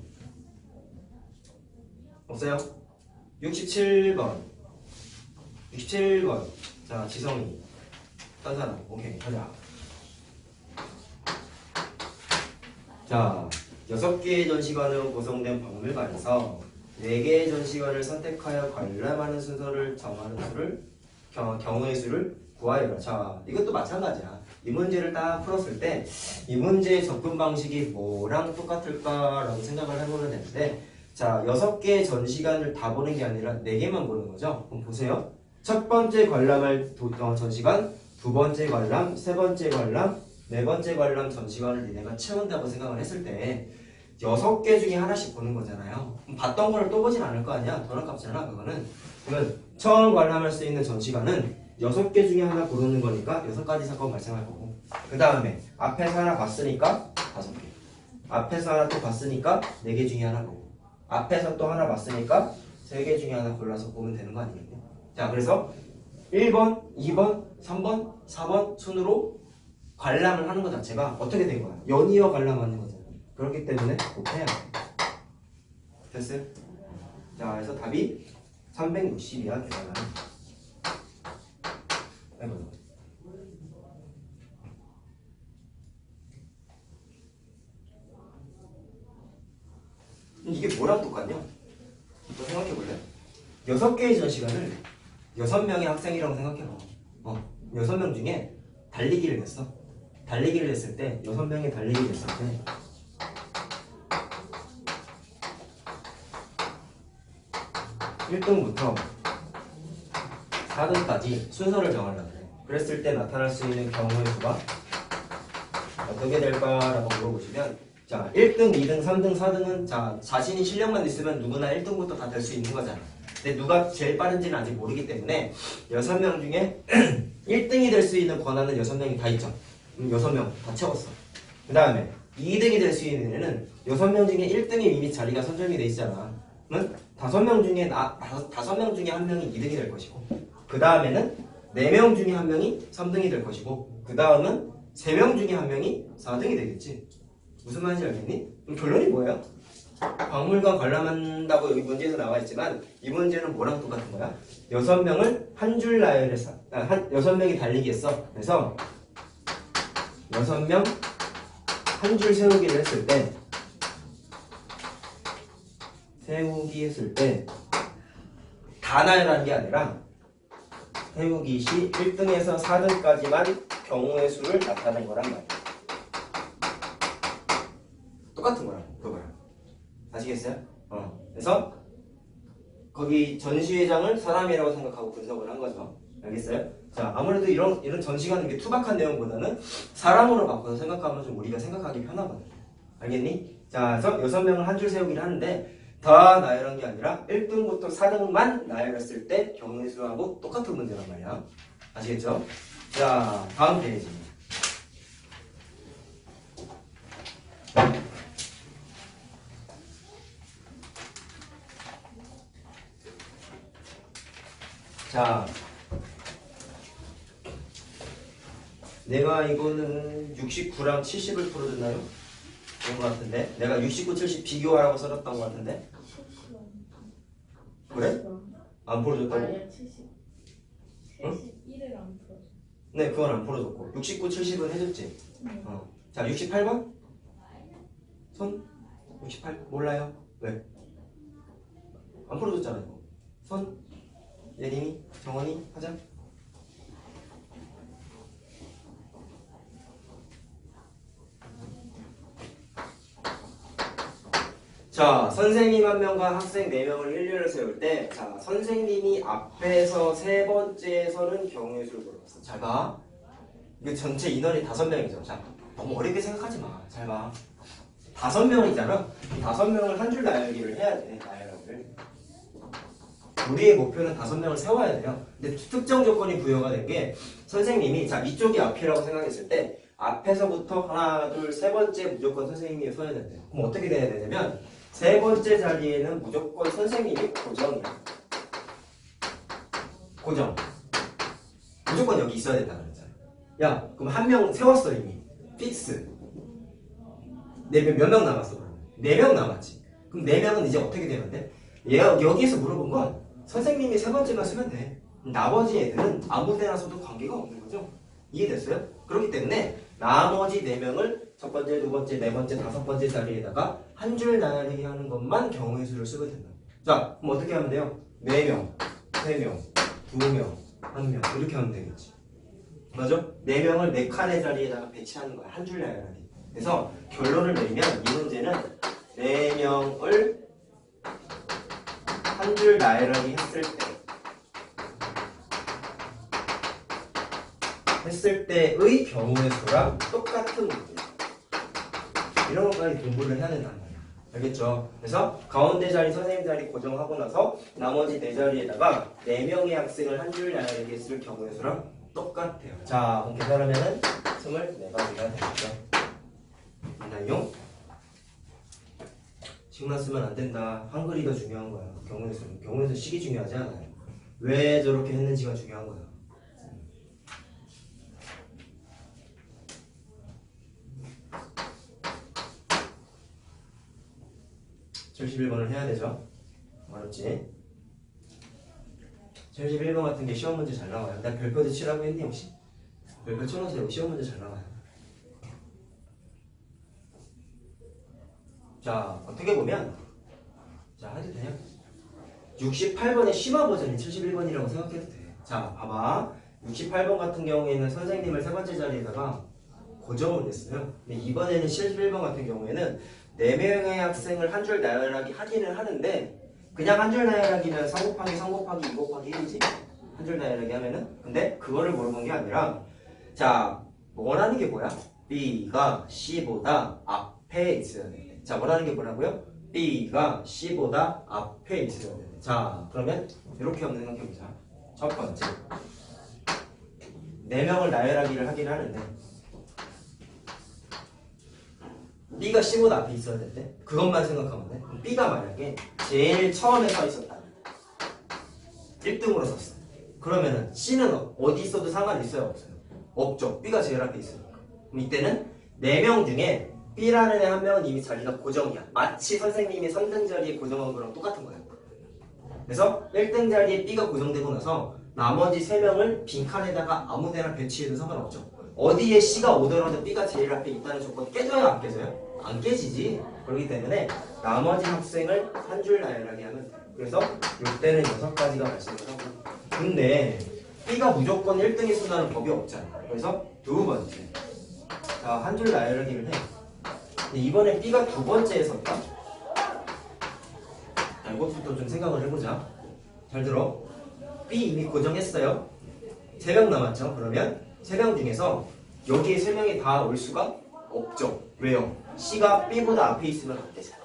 없어요? 67번 67번 자 지성이 딴 사람 오케이 가자. 자 6개의 전시관으로 구성된 박물관에서 4개의 전시관을 선택하여 관람하는 순서를 정하는 수를 경우의 수를 구하여라. 자 이것도 마찬가지야. 이 문제를 딱 풀었을 때 이 문제의 접근 방식이 뭐랑 똑같을까라고 생각을 해보면 되는데 자 6개의 전시관을 다 보는 게 아니라 4개만 보는 거죠. 그럼 보세요. 첫 번째 관람할 전시관, 두 번째 관람, 세 번째 관람, 네 번째 관람 전 시간을 니네가 채운다고 생각을 했을 때 6개 중에 하나씩 보는 거잖아요. 그럼 봤던 거를 또 보진 않을 거 아니야. 돈 아깝잖아 그거는. 그러면 처음 관람할 수 있는 전 시간은 6개 중에 하나 고르는 거니까 6가지 사건 발생할 거고, 그 다음에 앞에서 하나 봤으니까 5개, 앞에서 하나 또 봤으니까 4개 중에 하나 보고, 앞에서 또 하나 봤으니까 3개 중에 하나 골라서 보면 되는 거 아니겠냐. 자, 그래서 1번, 2번, 3번, 4번 순으로 관람을 하는 것 자체가 어떻게 된 거야? 연이어 관람하는 거잖아. 그렇기 때문에 꼭 해야 돼. 됐어요? 자, 그래서 답이 360이야, 계산하는. 아이고. 이게 뭐랑 똑같냐? 또 생각해볼래? 6개의 전 시간을 6명의 학생이라고 생각해봐. 6명 중에 달리기를 했어. 달리기를 했을 때 6명이 달리기를 했을 때 (1등부터) (4등까지) 순서를 정하려고 해. 그랬을 때 나타날 수 있는 경우의 수가 어떻게 될까라고 물어보시면, 자, 1등, 2등, 3등, 4등은 자, 자신이 실력만 있으면 누구나 1등부터 다 될 수 있는 거잖아. 근데 누가 제일 빠른지는 아직 모르기 때문에 6명 중에 1등이 될 수 있는 권한은 6명이 다 있죠. 6명 다 채웠어. 그 다음에 2등이 될 수 있는 애는 6명 중에 1등이 이미 자리가 선정이 돼 있잖아. 그러면 5명 중에 5명 중에 1명이 2등이 될 것이고, 그 다음에는 4명 중에 1명이 3등이 될 것이고, 그 다음은 3명 중에 1명이 4등이 되겠지. 무슨 말인지 알겠니? 그럼 결론이 뭐예요? 박물관 관람한다고 여기 문제에서 나와 있지만 이 문제는 뭐랑 똑같은 거야? 6명을 한 줄 나열해서 6명이 달리기 했어. 그래서 6명 한 줄 세우기를 했을 때, 다 나열하는 게 아니라 세우기 시 1등에서 4등까지만 경우의 수를 나타낸 거란 말이야. 똑같은 거라고, 그거랑. 아시겠어요? 그래서 거기 전시회장을 사람이라고 생각하고 분석을 한 거죠. 알겠어요? 자, 아무래도 이런 전시관 이렇게 투박한 내용보다는 사람으로 바꿔서 생각하면 좀 우리가 생각하기 편하거든. 알겠니? 자, 그래서 6명을 한 줄 세우기를 하는데 다 나열한 게 아니라 1등부터 4등만 나열했을 때 경우의 수하고 똑같은 문제란 말이야. 아시겠죠? 자, 다음 페이지. 자, 내가 이거는 69랑 70을 풀어줬나요? 그런 것 같은데 내가 69, 70 비교하라고 써줬던 것 같은데. 그래? 안 풀어줬다고? 아니야 70 71을 안 풀어줘. 네, 그건 안 풀어줬고 69, 70은 해줬지. 자, 68번? 손? 68? 몰라요? 왜? 안 풀어줬잖아 이거. 손? 예림이? 정원이? 하자. 자, 선생님 1명과 학생 4명을 일렬로 세울 때, 자, 선생님이 앞에서 세 번째 서는 경우의 수를 물어봤어. 잘 봐. 이거 전체 인원이 5명이죠. 자, 너무 어렵게 생각하지 마. 잘 봐. 5명이잖아. 5명을 한 줄 나열기를 해야 돼. 나열하기를. 우리의 목표는 5명을 세워야 돼요. 근데 특정 조건이 부여가 된 게, 선생님이, 자, 이쪽이 앞이라고 생각했을 때, 앞에서부터 하나, 둘, 세 번째 무조건 선생님이 서야 된대요. 그럼 어떻게 돼야 되냐면, 세 번째 자리에는 무조건 선생님이 고정이야. 고정. 무조건 여기 있어야 된다 그랬잖아. 야, 그럼 한 명 세웠어 이미. 픽스. 몇 명 남았어 그러면? 4명 남았지. 그럼 4명은 이제 어떻게 되면 돼? 얘가 여기에서 물어본 건 선생님이 세 번째만 쓰면 돼. 나머지 애들은 아무 데나 써도 관계가 없는 거죠. 이해됐어요? 그렇기 때문에 나머지 4명을 첫 번째, 두 번째, 네 번째, 다섯 번째 자리에다가 한 줄 나열하게 하는 것만 경우의 수를 쓰면 된다. 자, 그럼 어떻게 하면 돼요? 4명, 3명, 2명, 1명 이렇게 하면 되겠지. 맞아? 4명을 4칸의 자리에다가 배치하는 거야. 한 줄 나열하기. 그래서 결론을 내리면 이 문제는 4명을 한 줄 나열하기 했을 때 했을 때의 경우의 수랑 똑같은 문제. 이런 것까지 공부를 해야 된단 말이야. 알겠죠? 그래서 가운데 자리 선생님 자리 고정하고 나서 나머지 네 자리에다가 4명의 학생을 한 줄 나열하게 했을 경우의 수랑 똑같아요. 자, 그럼 계산하면은 24가지가 되겠죠. 맞나요? 식만 쓰면 안 된다. 한글이 더 중요한 거야. 경우의 수 식이 중요하지 않아요. 왜 저렇게 했는지가 중요한 거야. 71번을 해야 되죠. 어렵지? 71번 같은 게 시험 문제 잘 나와요. 나 별표도 치라고 했니 혹시? 별표 쳐놓으세요. 시험 문제 잘 나와요. 자, 어떻게 보면 자, 해도 돼요? 68번의 심화 버전이 71번이라고 생각해도 돼. 자, 봐봐. 68번 같은 경우에는 선생님을 세 번째 자리에다가 고정을 했어요. 근데 이번에는 71번 같은 경우에는 4명의 학생을 한 줄 나열하기 하기는 하는데 그냥 한 줄 나열하기면 3 곱하기 3 곱하기 2 곱하기 1이지? 한 줄 나열하기 하면은 근데 그거를 물어본 게 아니라 자, 원하는 게 뭐야? B가 C보다 앞에 있어야 돼. 자, 원하는 게 뭐라고요? B가 C보다 앞에 있어야 돼. 자, 그러면 이렇게 한번 생각해보자. 첫 번째 4명을 나열하기를 하긴 하는데 B가 C보다 앞에 있어야 되는데 그것만 생각하면 돼. 그럼 B가 만약에 제일 처음에 서 있었다. 1등으로 섰어. 그러면은 C는 어디 있어도 상관이 있어요? 없어요? 없죠. B가 제일 앞에 있으니까. 그럼 이때는 4명 중에 B라는 애 한 명은 이미 자리가 고정이야. 마치 선생님이 3등 자리에 고정한 거랑 똑같은 거예요. 그래서 1등 자리에 B가 고정되고 나서 나머지 3명을 빈칸에다가 아무 데나 배치해도 상관없죠. 어디에 C가 오더라도 B가 제일 앞에 있다는 조건 깨져요? 안 깨져요? 안 깨지지. 그렇기 때문에 나머지 학생을 한 줄 나열하게 하면 돼. 그래서 이때는 6가지가 발생을 하고 근데 B가 무조건 1등이 순다는 법이 없잖아. 그래서 두 번째 자, 한 줄 나열하기를 해. 근데 이번에 B가 두 번째에 섰다? 자, 이것부터 좀 생각을 해보자. 잘 들어. B 이미 고정했어요. 3명 남았죠. 그러면 3명 중에서 여기에 3명이 다 올 수가 없죠. 왜요? C가 B보다 앞에 있으면 안 되잖아.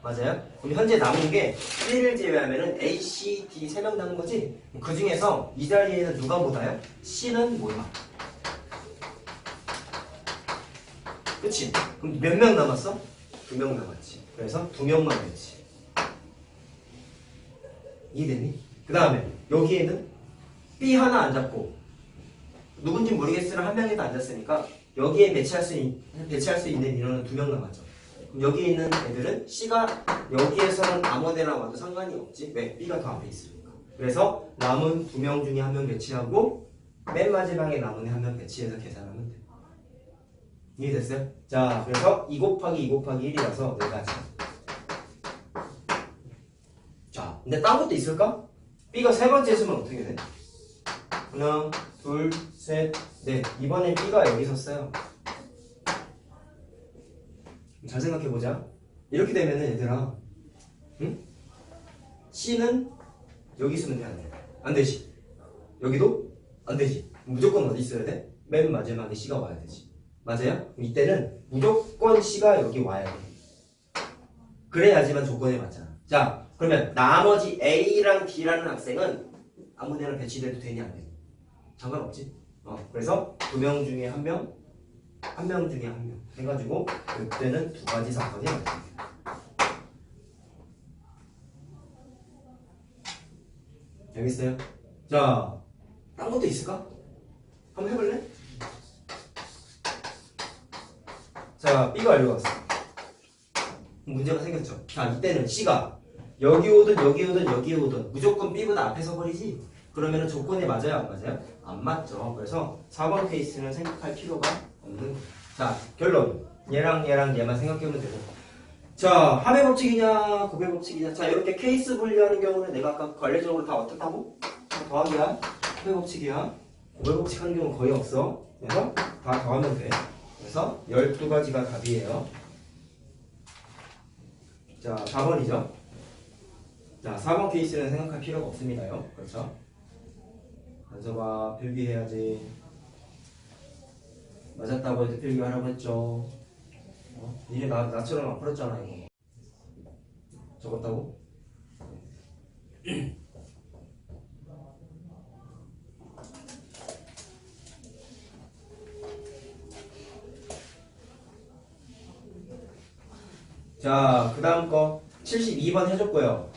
맞아요? 그럼 현재 남은 게 B를 제외하면은 A, C, D 3명 남은 거지? 그 중에서 이 자리에는 누가 보다요? C는 몰라. 그치? 그럼 몇 명 남았어? 2명 남았지. 그래서 2명만 했지. 이해됐니? 그 다음에 여기에는 B 하나 안 잡고 누군지 모르겠으나 한 명이 더 앉았으니까 여기에 배치할 수 있는 인원은 2명 남았죠. 그럼 여기 있는 애들은 C가 여기에서는 아무데나 와도 상관이 없지. 왜? B가 더 앞에 있으니까. 그래서 남은 2명 중에 1명 배치하고 맨 마지막에 남은 애 1명 배치해서 계산하면 돼. 이해됐어요? 자, 그래서 2 곱하기 2 곱하기 1이라서 4가지. 자, 근데 딴 것도 있을까? B가 세 번째 있으면 어떻게 돼? 하나, 둘, 셋, 넷. 이번엔 B가 여기 섰어요. 잘 생각해보자. 이렇게 되면은 얘들아, 응? C는 여기 있으면 돼, 안 돼? 안 되지. 여기도 안 되지. 무조건 어디 있어야 돼? 맨 마지막에 C가 와야 되지. 맞아요? 이때는 무조건 C가 여기 와야 돼. 그래야지만 조건에 맞잖아. 자, 그러면 나머지 A랑 D라는 학생은 아무데나 배치돼도 되니 안 되니? 상관없지. 그래서 2명 중에 1명, 1명 중에 1명 해가지고 이때는 2가지 사건이 나옵니다. 알겠어요? 자, 딴 것도 있을까? 한번 해볼래? 자, B가 완료왔어. 문제가 생겼죠. 자, 이때는 C가 여기 오든 여기 오든 여기 오든 무조건 B보다 앞에 서버리지? 그러면은 조건에 맞아요? 안 맞아요? 안 맞죠. 그래서 4번 케이스는 생각할 필요가 없는 거예요. 자, 결론. 얘랑 얘만 생각하면 되고. 자, 합의 법칙이냐 곱의 법칙이냐. 자, 이렇게 케이스 분리하는 경우는 내가 아까 관례적으로 다 어떻다고? 더하기야. 합의 법칙이야. 곱의 법칙 하는 경우는 거의 없어. 그래서 다 더하면 돼. 그래서 12가지가 답이에요. 자, 4번이죠. 자, 4번 케이스는 생각할 필요가 없습니다요. 그렇죠? 단서가 필기해야지. 맞았다고 해도 필기하라고 했죠. 니네 나처럼 안 풀었잖아 이거. 적었다고? 자, 그 다음 거 72번 해줬고요.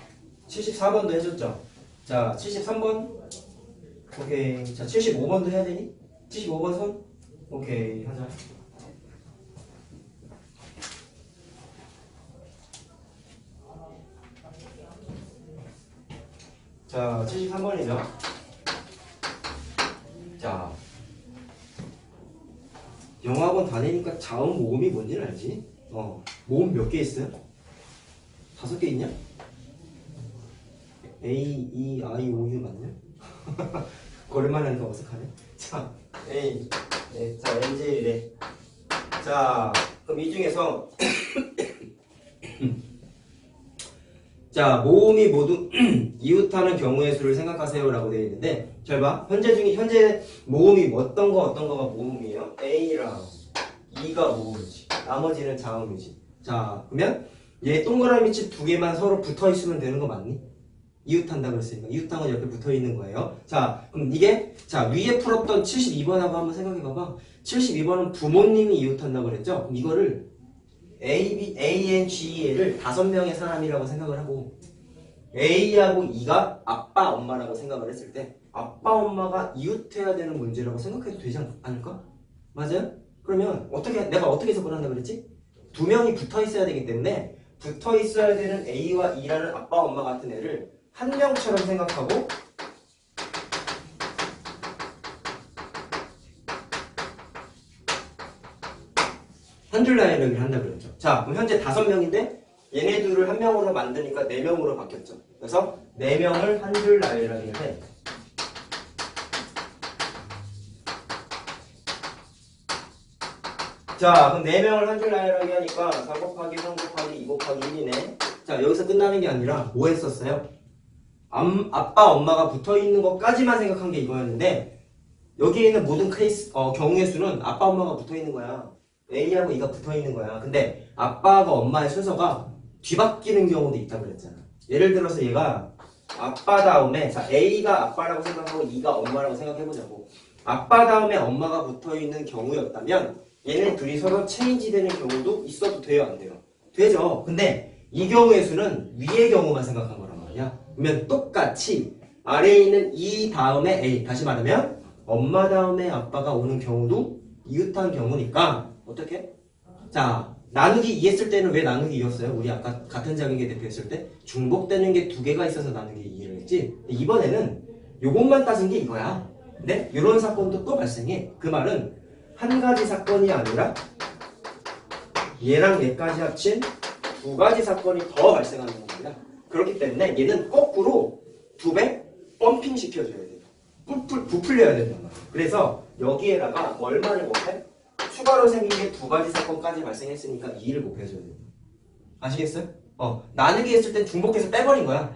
74번도 해줬죠. 자, 73번. 오케이. 자, 75번도 해야 되니? 75번 손? 오케이. 하자. 자, 73번이죠. 자, 영어학원 다니니까 자음 모음이 뭔지는 알지? 모음 몇 개 있어요? 5개 있냐? A, E, I, O, U 맞냐? 오랜만에 하니까 어색하네. 자, A, 네, 자, NJ래. 자, 그럼 이 중에서 자, 모음이 모두 이웃하는 경우의 수를 생각하세요라고 되어 있는데, 잘 봐. 현재 모음이 어떤 거가 모음이에요? A랑 E가 모음이지. 나머지는 자음이지. 자, 그러면 얘 동그라미 칩 2개만 서로 붙어 있으면 되는 거 맞니? 이웃한다 그랬으니까 이웃한 건 옆에 붙어 있는 거예요. 자, 그럼 이게 자 위에 풀었던 72번하고 한번 생각해 봐봐. 72번은 부모님이 이웃한다고 그랬죠? 그럼 이거를 A, N, G, L을 5명의 사람이라고 생각을 하고 A하고 E가 아빠, 엄마라고 생각을 했을 때 아빠, 엄마가 이웃해야 되는 문제라고 생각해도 되지 않을까? 맞아요? 그러면 내가 어떻게 해석을 한다 그랬지? 2명이 붙어 있어야 되기 때문에 붙어 있어야 되는 A와 E라는 아빠, 엄마 같은 애를 한 명처럼 생각하고 한 줄 나열을 한다 그랬죠. 자, 그럼 현재 5명인데 얘네 둘을 한 명으로 만드니까 4명으로 바뀌었죠. 그래서 4명을 한 줄 나열하기를 해. 자, 그럼 4명을 한 줄 나열하기 하니까 4 곱하기 3 곱하기 2 곱하기 1이네. 자, 여기서 끝나는 게 아니라 뭐 했었어요? 아빠, 엄마가 붙어있는 것까지만 생각한 게 이거였는데 여기에 있는 모든 경우의 수는 아빠, 엄마가 붙어있는 거야. A하고 E가 붙어있는 거야. 근데 아빠하고 엄마의 순서가 뒤바뀌는 경우도 있다고 그랬잖아. 예를 들어서 얘가 아빠 다음에 자 A가 아빠라고 생각하고 E가 엄마라고 생각해보자고. 아빠 다음에 엄마가 붙어있는 경우였다면 얘네 둘이 서로 체인지 되는 경우도 있어도 돼요, 안 돼요? 되죠. 근데 이 경우의 수는 위의 경우만 생각한 거란 말이야. 그러면 똑같이 아래에 있는 E 다음에 A, 다시 말하면 엄마 다음에 아빠가 오는 경우도 이웃한 경우니까 어떻게? 자, 나누기 2 했을 때는 왜 나누기 2였어요? 우리 아까 같은 자격에 대표했을 때 중복되는 게 2개가 있어서 나누기 2를 했지. 이번에는 요것만 따진 게 이거야. 근데 이런 사건도 또 발생해. 그 말은 한 가지 사건이 아니라 얘랑 얘까지 합친 2가지 사건이 더 발생하는 겁니다. 그렇기 때문에 얘는 거꾸로 2배 펌핑 시켜줘야 돼요. 부풀려야 된단 말이야. 그래서 여기에다가 얼마를 곱해? 추가로 생긴 게 2가지 사건까지 발생했으니까 2를 곱해줘야 돼요. 아시겠어요? 나누기 했을 땐 중복해서 빼버린 거야.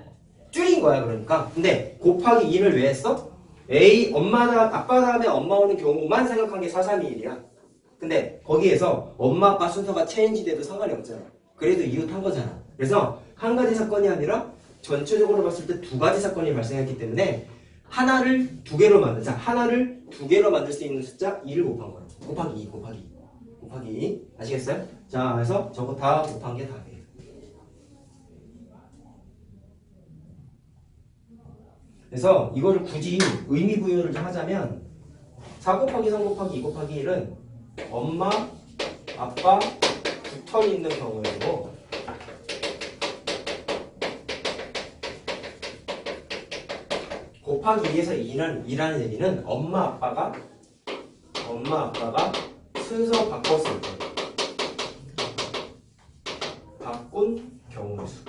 줄인 거야, 그러니까. 근데 곱하기 2를 왜 했어? 아빠 다음에 엄마 오는 경우만 생각한 게 4, 3, 2, 1이야. 근데 거기에서 엄마, 아빠 순서가 체인지 돼도 상관이 없잖아. 그래도 이웃한 거잖아. 그래서 한 가지 사건이 아니라 전체적으로 봤을 때 2가지 사건이 발생했기 때문에 하나를 2개로 만들자. 하나를 2개로 만들 수 있는 숫자 2를 곱한 거야. 곱하기 2, 곱하기 2. 아시겠어요? 자, 그래서 저거 다 곱한 게 답이에요. 그래서 이거를 굳이 의미 부여를 좀 하자면 4 곱하기 3 곱하기 2 곱하기 1은 엄마, 아빠 붙어 있는 경우이고 곱하기 2에서 2라는 얘기는 엄마, 아빠가 순서 바꿨을 때 바꾼 경우의 수.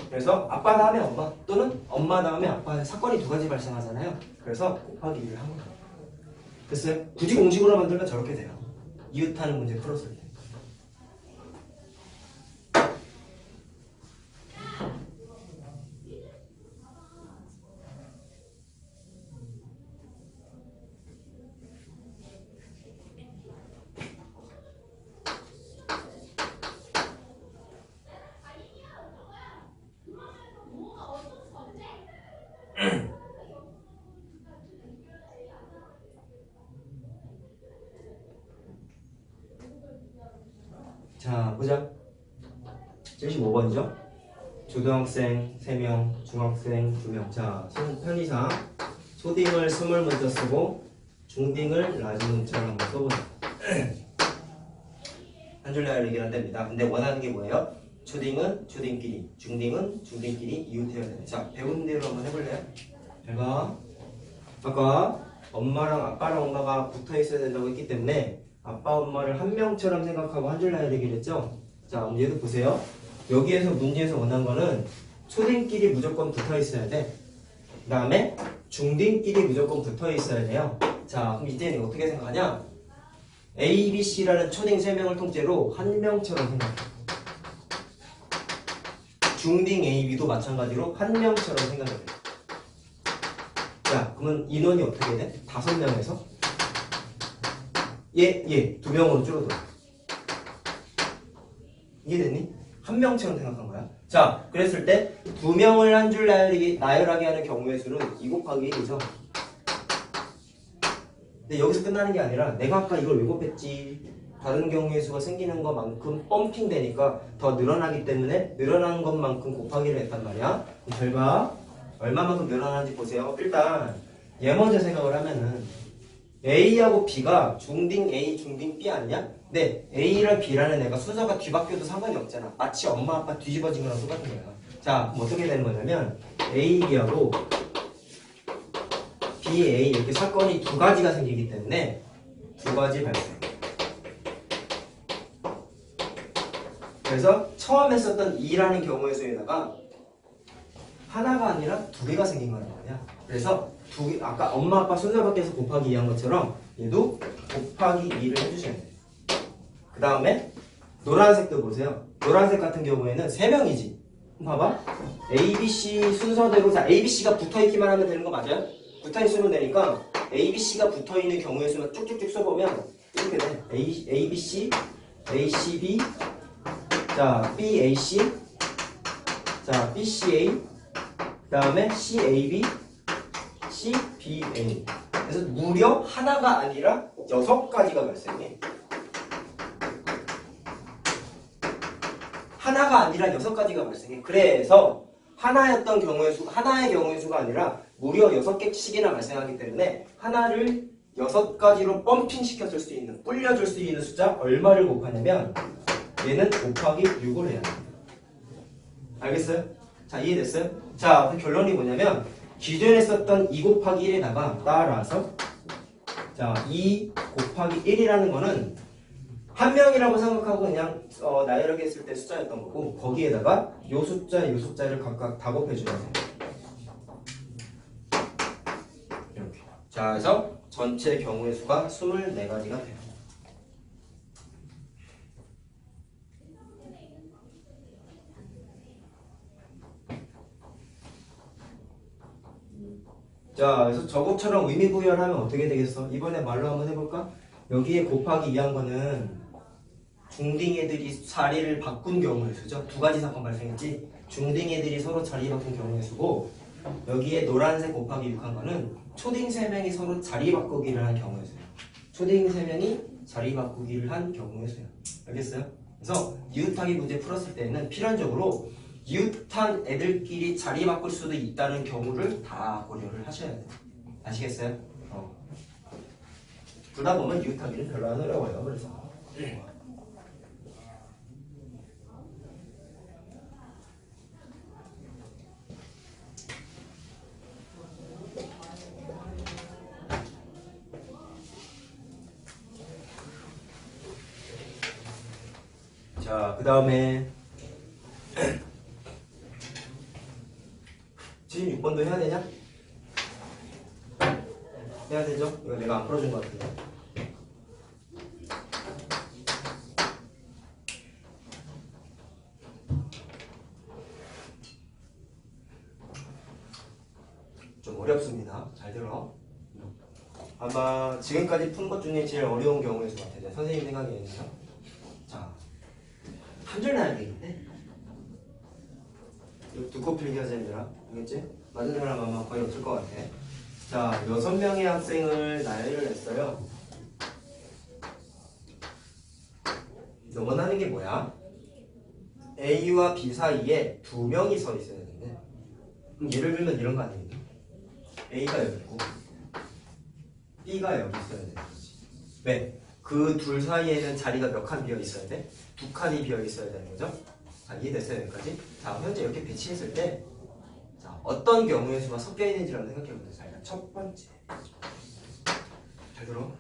그래서 아빠 다음에 엄마 또는 엄마 다음에 아빠의 사건이 2가지 발생하잖아요. 그래서 곱하기 2를 한 거예요. 됐어요? 굳이 공식으로 만들면 저렇게 돼요. 이웃하는 문제 풀었을 때. 보자. 75번이죠? 초등학생 3명, 중학생 2명. 자, 편의상 초딩을 스몰 문자 쓰고 중딩을 라지 문자를 한번 써보자. 한 줄 나열이긴 한답니다. 근데 원하는 게 뭐예요? 초딩은 초딩끼리, 중딩은 중딩끼리 이웃해야 돼. 자, 배운 대로 한번 해볼래요? 잘 봐. 아까 엄마랑 아빠랑 엄마가 붙어 있어야 된다고 했기 때문에 아빠 엄마를 한 명처럼 생각하고 한 줄 나열이기로 했죠? 자, 그럼 얘도 보세요. 여기에서 문제에서 원한 거는 초딩끼리 무조건 붙어 있어야 돼. 그 다음에 중딩끼리 무조건 붙어 있어야 돼요. 자, 그럼 이때는 어떻게 생각하냐? A, B, C라는 초딩 3명을 통째로 한 명처럼 생각해. 중딩 A, B도 마찬가지로 한 명처럼 생각해. 자, 그러면 인원이 어떻게 돼? 5명에서 얘 2명으로 줄어들어. 이해됐니? 한 명처럼 생각한 거야. 자, 그랬을 때 2명을 한 줄 나열하게 하는 경우의 수는 2 곱하기 1이죠. 근데 여기서 끝나는 게 아니라 내가 아까 이걸 왜 곱했지? 다른 경우의 수가 생기는 것만큼 펌핑 되니까 더 늘어나기 때문에 늘어난 것만큼 곱하기를 했단 말이야. 그럼 잘 봐. 얼마만큼 늘어나는지 보세요. 일단 얘 먼저 생각을 하면은 A하고 B가 중딩 A, 중딩 B 아니냐? 근데 A랑 B라는 애가 순서가 뒤바뀌어도 상관이 없잖아. 마치 엄마 아빠 뒤집어진 거랑 똑같은 거야. 자, 그럼 어떻게 되는 거냐면 A, B하고 B, A 이렇게 사건이 2가지가 생기기 때문에 2가지 발생. 그래서 처음에 썼던 2라는 경우의 수에다가 하나가 아니라 2개가 생긴 거란 말이야. 그래서 아까 엄마 아빠 순서 바뀌어서 곱하기 2한 것처럼 얘도 곱하기 2를 해주셔야 돼요. 그 다음에 노란색도 보세요. 노란색 같은 경우에는 3명이지. 봐봐. A, B, C 순서대로 자 A, B, C가 붙어있기만 하면 되는 거 맞아요? 붙어있으면 되니까 A, B, C가 붙어있는 경우의 수만 쭉쭉쭉 써보면 이렇게 돼. A, B, C, A, C, B 자 B, A, C 자 B, C, A 그 다음에 C, A, B C, B, A 그래서 무려 하나가 아니라 6가지가 발생해. 하나가 아니라 6가지가 발생해. 그래서 하나의 경우의 수가 아니라 무려 6개씩이나 발생하기 때문에 하나를 6가지로 펌핑 시켜줄 수 있는, 불려줄 수 있는 숫자 얼마를 곱하냐면 얘는 곱하기 6을 해야 돼요. 알겠어요? 자, 이해됐어요? 자, 그 결론이 뭐냐면 기존에 썼던 2 곱하기 1에다가 따라서 자, 2 곱하기 1이라는 거는 한 명이라고 생각하고 그냥 나열하게 했을 때 숫자였던 거고 거기에다가 요 숫자를 각각 다 곱해줘야 돼요. 이렇게. 자, 그래서 전체 경우의 수가 24가지가 돼요. 자, 그래서 저것처럼 의미 부여를 하면 어떻게 되겠어? 이번에 말로 한번 해볼까? 여기에 곱하기 2한 거는 중딩 애들이 자리를 바꾼 경우의 수죠. 2가지 사건 발생했지. 중딩 애들이 서로 자리 바꾼 경우의 수고 여기에 노란색 곱하기 6한 거는 초딩 3명이 서로 자리 바꾸기를 한 경우의 수예요. 초딩 3명이 자리 바꾸기를 한 경우의 수예요. 알겠어요? 그래서 이웃하기 문제 풀었을 때는 필연적으로 이웃한 애들끼리 자리 바꿀 수도 있다는 경우를 다 고려를 하셔야 돼요. 아시겠어요? 그러다 보면 이웃하기는 별로 안 어려워요. 그래서 자, 그 다음에 지금 6번도 해야 되냐? 해야 되죠? 이거 내가 안 풀어준 것 같은데. 좀 어렵습니다. 잘 들어. 아마 지금까지 푼 것 중에 제일 어려운 경우일 것 같아요. 선생님 생각에는요. 자, 한 줄 나야 되겠네. 두꺼 필기 하자 얘들아. 알겠지? 맞은 사람 아마 거의 없을 것 같아. 자, 6명의 학생을 나열을 했어요. 원하는 게 뭐야? A와 B 사이에 두 명이 서 있어야 되는데, 그럼 예를 들면 이런 거 아닙니까? A가 여기 있고 B가 여기 있어야 되는 거지. 왜? 그 둘 사이에는 자리가 몇 칸 비어 있어야 돼? 두 칸이 비어 있어야 되는 거죠? 자, 이해됐어요, 여기까지? 자, 현재 이렇게 배치했을 때, 자, 어떤 경우의 수가 섞여 있는지를 한번 생각해 보세요. 자, 일단 첫 번째. 잘 들어.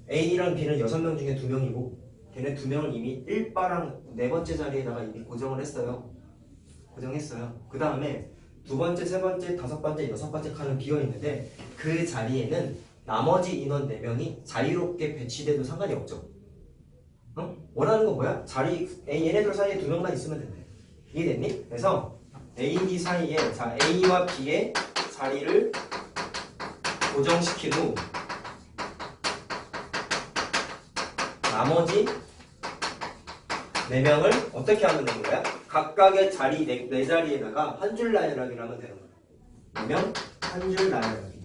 A랑 B는 6명 중에 2명이고, 걔네 2명을 이미 1바랑 네 번째 자리에다가 이미 고정을 했어요. 고정했어요. 그 다음에 두 번째, 세 번째, 다섯 번째, 여섯 번째 칸은 비어 있는데, 그 자리에는 나머지 인원 4명이 자유롭게 배치돼도 상관이 없죠. 어? 원하는 건 뭐야? 얘네들 사이에 2명만 있으면 된대. 이해됐니? 그래서 A, B 사이에, 자, A와 B의 자리를 고정시킨 후 나머지 4명을 어떻게 하면 되는 거야? 각각의 자리, 네 자리에다가 한 줄 나열하기를 하면 되는 거야. 4명, 한 줄 나열하기.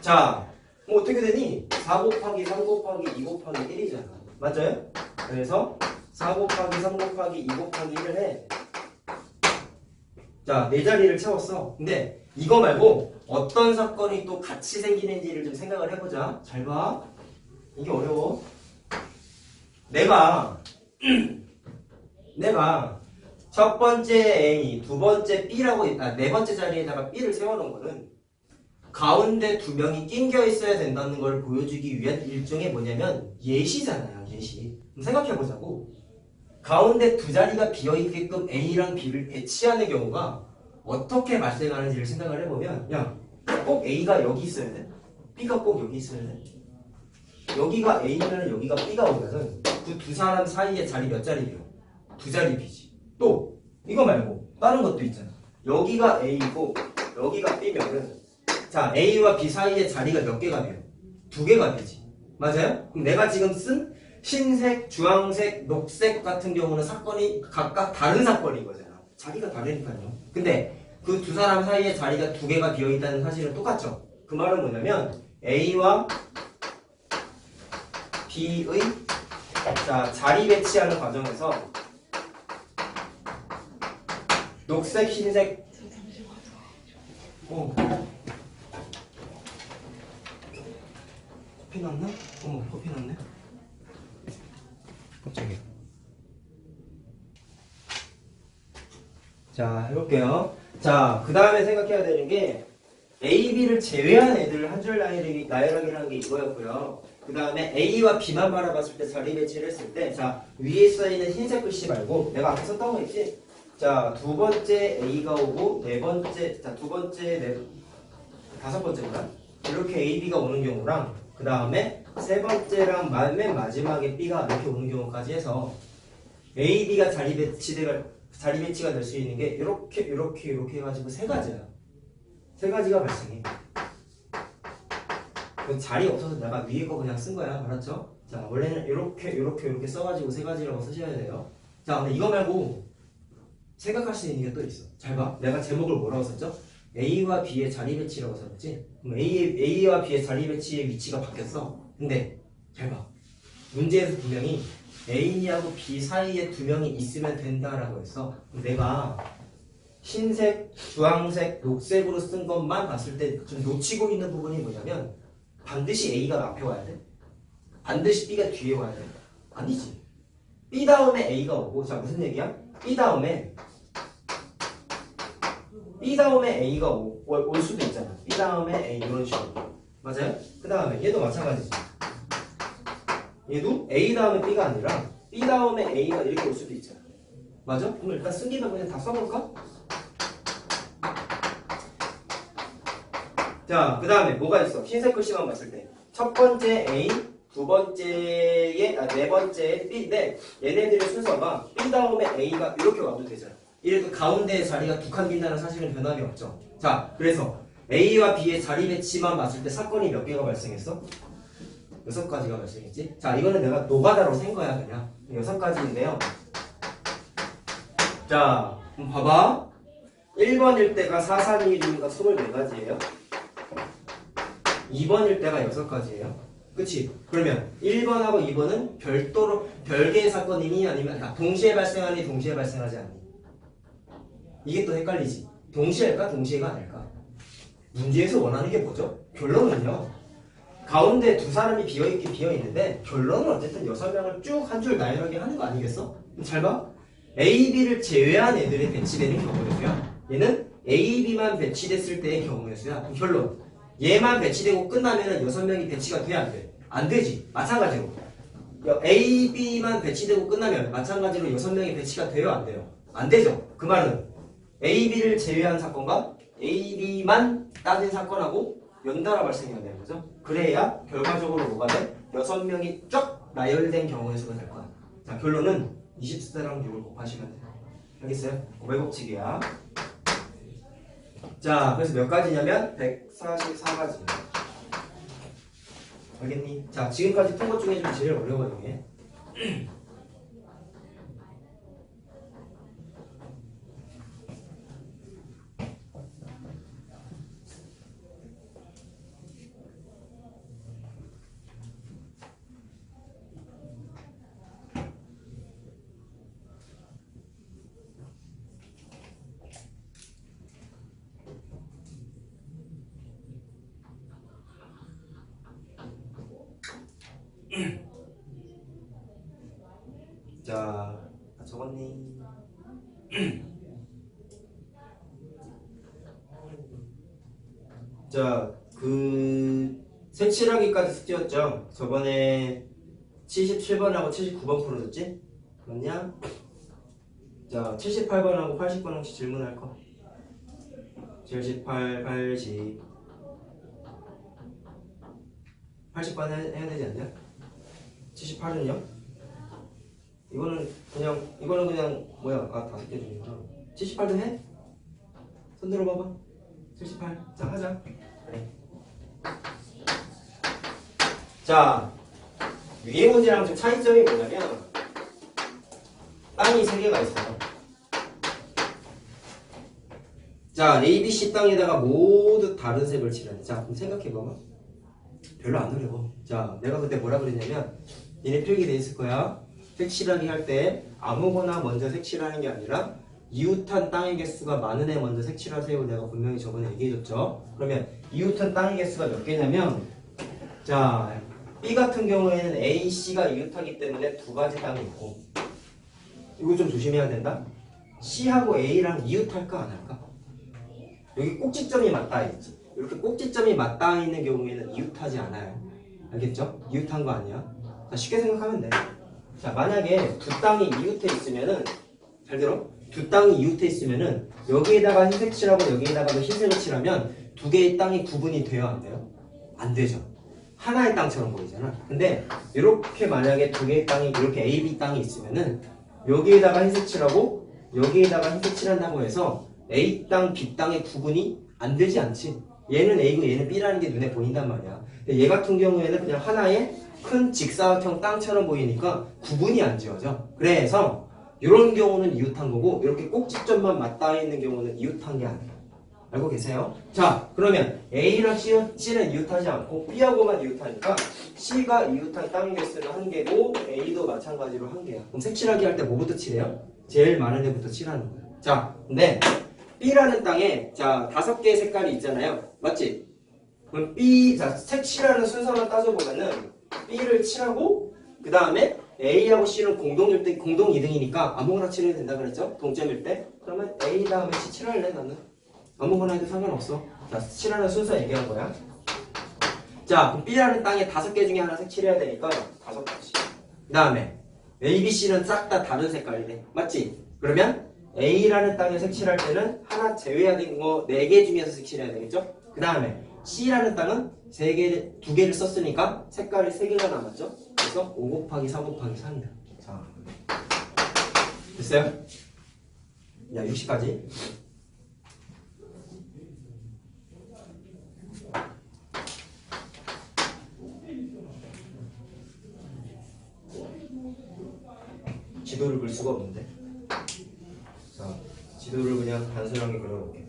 자, 뭐 어떻게 되니? 4 곱하기 3 곱하기 2 곱하기 1이잖아. 맞아요? 그래서 4 곱하기 3 곱하기 2 곱하기 1을 해. 자, 네 자리를 채웠어. 근데 이거 말고 어떤 사건이 또 같이 생기는지를 좀 생각을 해보자. 잘 봐. 이게 어려워. 내가 첫 번째 A, 두 번째 B라고, 네 번째 자리에다가 B를 세워놓은 거는 가운데 2명이 낑겨 있어야 된다는 걸 보여주기 위한 일종의 뭐냐면 예시잖아요. 예시. 그럼 생각해보자고. 가운데 두 자리가 비어있게끔 A랑 B를 배치하는 경우가 어떻게 발생하는지를 생각을 해보면, 야, 꼭 A가 여기 있어야 돼? B가 꼭 여기 있어야 돼? 여기가 A면 여기가 B가 오면은 그 두 사람 사이에 자리 몇 자리 비어? 두 자리 비지. 또 이거 말고 다른 것도 있잖아. 여기가 A고 여기가 B면은, 자, A와 B 사이에 자리가 몇 개가 비어? 2개가 비지. 맞아요? 그럼 내가 지금 쓴 흰색, 주황색, 녹색 같은 경우는 사건이 각각 다른 사건인 거잖아. 자리가 다르니까요. 근데 그 두 사람 사이에 자리가 2개가 비어 있다는 사실은 똑같죠. 그 말은 뭐냐면 A와 B의, 자, 자리 배치하는 과정에서 녹색, 흰색, 커피 났나? 커피 났네. 갑자기. 자, 해볼게요. 자, 그 다음에 생각해야 되는 게 A, B를 제외한 애들을 한 줄 나열하기라는 게 이거였고요. 그 다음에 A와 B만 바라봤을 때 자리 배치를 했을 때, 자, 위에 써있는 흰색 글씨 말고 내가 앞에 썼던 거 있지? 자, 두 번째 A가 오고 네 번째, 자, 두 번째, 다섯 번째구나. 이렇게 A, B가 오는 경우랑 그 다음에 세 번째랑 맨 마지막에 B가 이렇게 오는 경우까지 해서 A, B가 자리 배치가 될 수 있는 게 이렇게 해가지고 세 가지야. 세 가지가 발생해. 자리 없어서 내가 위에 거 그냥 쓴 거야. 알았죠? 자, 원래는 이렇게 써가지고 세 가지라고 쓰셔야 돼요. 자, 근데 이거 말고 생각할 수 있는 게 또 있어. 잘 봐. 내가 제목을 뭐라고 썼죠? A와 B의 자리 배치라고 썼지? 그럼 A와 B의 자리 배치의 위치가 바뀌었어. 근데 잘 봐. 문제에서 분명히 A하고 B 사이에 2명이 있으면 된다라고 했어. 내가 흰색, 주황색, 녹색으로 쓴 것만 봤을 때 좀 놓치고 있는 부분이 뭐냐면 반드시 A가 앞에 와야 돼? 반드시 B가 뒤에 와야 돼? 아니지. B 다음에 A가 오고, 자, 무슨 얘기야? B 다음에 A가 올 수도 있잖아. B 다음에 A 이런 식으로. 맞아요? 그 다음에 얘도 마찬가지지. 얘도 A 다음에 B가 아니라 B 다음에 A가 이렇게 올 수도 있잖아. 맞아? 그럼 일단 쓴 김에 그냥 다 써볼까? 자, 그 다음에 뭐가 있어? 흰색 글씨만 봤을 때 첫 번째 A, 네 번째 B인데 얘네들의 순서가 B 다음에 A가 이렇게 와도 되잖아. 이렇게 가운데 자리가 2칸 빈다는 사실은 변함이 없죠. 자, 그래서 A와 B의 자리 배치만 봤을 때 사건이 몇 개가 발생했어? 6가지가 발생했지? 자, 이거는 내가 노가다로 센 거야, 그냥. 6가지인데요. 자, 그럼 봐봐. 1번일 때가 4, 3, 2, 1이니까 24가지예요. 2번일 때가 6가지예요. 그치? 그러면 1번하고 2번은 별도로 별개의 사건이니 아니면 동시에 발생하니 동시에 발생하지 않니? 이게 또 헷갈리지. 동시에 할까 동시에가 아닐까? 문제에서 원하는 게 뭐죠? 결론은요. 가운데 두 사람이 비어있긴 비어있는데 결론은 어쨌든 6명을 쭉 한 줄 나열하게 하는 거 아니겠어? 잘 봐. A, B를 제외한 애들이 배치되는 경우의 수야. 얘는 A, B만 배치됐을 때의 경우의 수야. 그럼 결론. 얘만 배치되고 끝나면은 6명이 배치가 돼, 안 돼? 안 되지. 마찬가지로. A, B만 배치되고 끝나면 마찬가지로 6명이 배치가 돼요, 안 돼요? 안 되죠. 그 말은 A, B를 제외한 사건과 A, B만 따진 사건하고 연달아 발생해야 되는 거죠. 그래야 결과적으로 뭐가 돼? 6명이 쫙 나열된 경우의 수가 될 거야. 자, 결론은 24랑 6을 곱하시면 돼요. 알겠어요? 곱해곱치기야. 자, 그래서 몇 가지냐면 144가지. 알겠니? 자, 지금까지 푼 것 중에 좀 제일 어려워요. 이게. 자, 다 적었니? 자, 색칠하기까지 숙제였죠? 저번에 77번하고 79번 풀어줬지? 맞냐? 자, 78번하고 80번 혹시 질문할 거? 78, 80 80번 해야 되지 않냐? 78은요? 이거는 그냥 뭐야? 아, 5개 중이구나. 78도 해? 손 들어봐봐. 78. 자, 하자. 그래. 자, 위에 문제랑 좀 차이점이 뭐냐면 땅이 3개가 있어요. 자, A, B, C 땅에다가 모두 다른 색을 칠하네. 자, 그럼 생각해봐봐. 별로 안 어려워. 자, 내가 그때 뭐라 그랬냐면 얘네 필기돼 있을 거야. 색칠하기 할 때 아무거나 먼저 색칠하는 게 아니라 이웃한 땅의 개수가 많은 애 먼저 색칠하세요. 내가 분명히 저번에 얘기해줬죠. 그러면 이웃한 땅의 개수가 몇 개냐면, 자, B 같은 경우에는 A, C가 이웃하기 때문에 2가지 땅이 있고, 이거 좀 조심해야 된다. C하고 A랑 이웃할까 안 할까? 여기 꼭지점이 맞닿아 있지. 이렇게 꼭지점이 맞닿아 있는 경우에는 이웃하지 않아요. 알겠죠? 이웃한 거 아니야. 자, 쉽게 생각하면 돼. 자, 만약에 두 땅이 이웃해 있으면은, 잘 들어? 두 땅이 이웃해 있으면은 여기에다가 흰색 칠하고 여기에다가도 흰색을 칠하면 두 개의 땅이 구분이 돼요, 안 돼요? 안 되죠. 하나의 땅처럼 보이잖아. 근데 이렇게 만약에 두 개의 땅이 이렇게 A, B 땅이 있으면은 여기에다가 흰색 칠하고 여기에다가 흰색 칠한다고 해서 A 땅, B 땅의 구분이 안 되지 않지. 얘는 A고 얘는 B라는 게 눈에 보인단 말이야. 근데 얘 같은 경우에는 그냥 하나의 큰 직사각형 땅처럼 보이니까 구분이 안 지어져. 그래서 이런 경우는 이웃한 거고 이렇게 꼭지점만 맞닿아 있는 경우는 이웃한 게 아니에요. 알고 계세요? 자, 그러면 A랑 C는 이웃하지 않고 B하고만 이웃하니까 C가 이웃한 땅의 개수는 1개고 A도 마찬가지로 1개야. 그럼 색칠하기 할 때 뭐부터 칠해요? 제일 많은 애부터 칠하는 거예요. 자, 근데 B라는 땅에 자 5개의 색깔이 있잖아요. 맞지? 그럼 B, 자, 색칠하는 순서만 따져보면은 B를 칠하고 그 다음에 A하고 C는 공동 2등이니까 아무거나 칠해도 된다 그랬죠? 동점일 때. 그러면 A 다음에 C 칠할래 나는? 아무거나 해도 상관없어. 자, 칠하는 순서 얘기한 거야. 자, 그럼 B라는 땅에 5개 중에 하나 색칠해야 되니까 5가지. 그 다음에 A, B, C는 싹 다 다른 색깔이래. 맞지? 그러면 A라는 땅에 색칠할 때는 하나 제외된 거 4개 중에서 색칠해야 되겠죠? 그 다음에 C라는 땅은 2개를 썼으니까 색깔이 3개가 남았죠? 그래서 5 곱하기 4 곱하기 4입니다. 자, 됐어요? 야, 60까지. 지도를 그릴 수가 없는데. 자, 지도를 그냥 단순하게 그려볼게.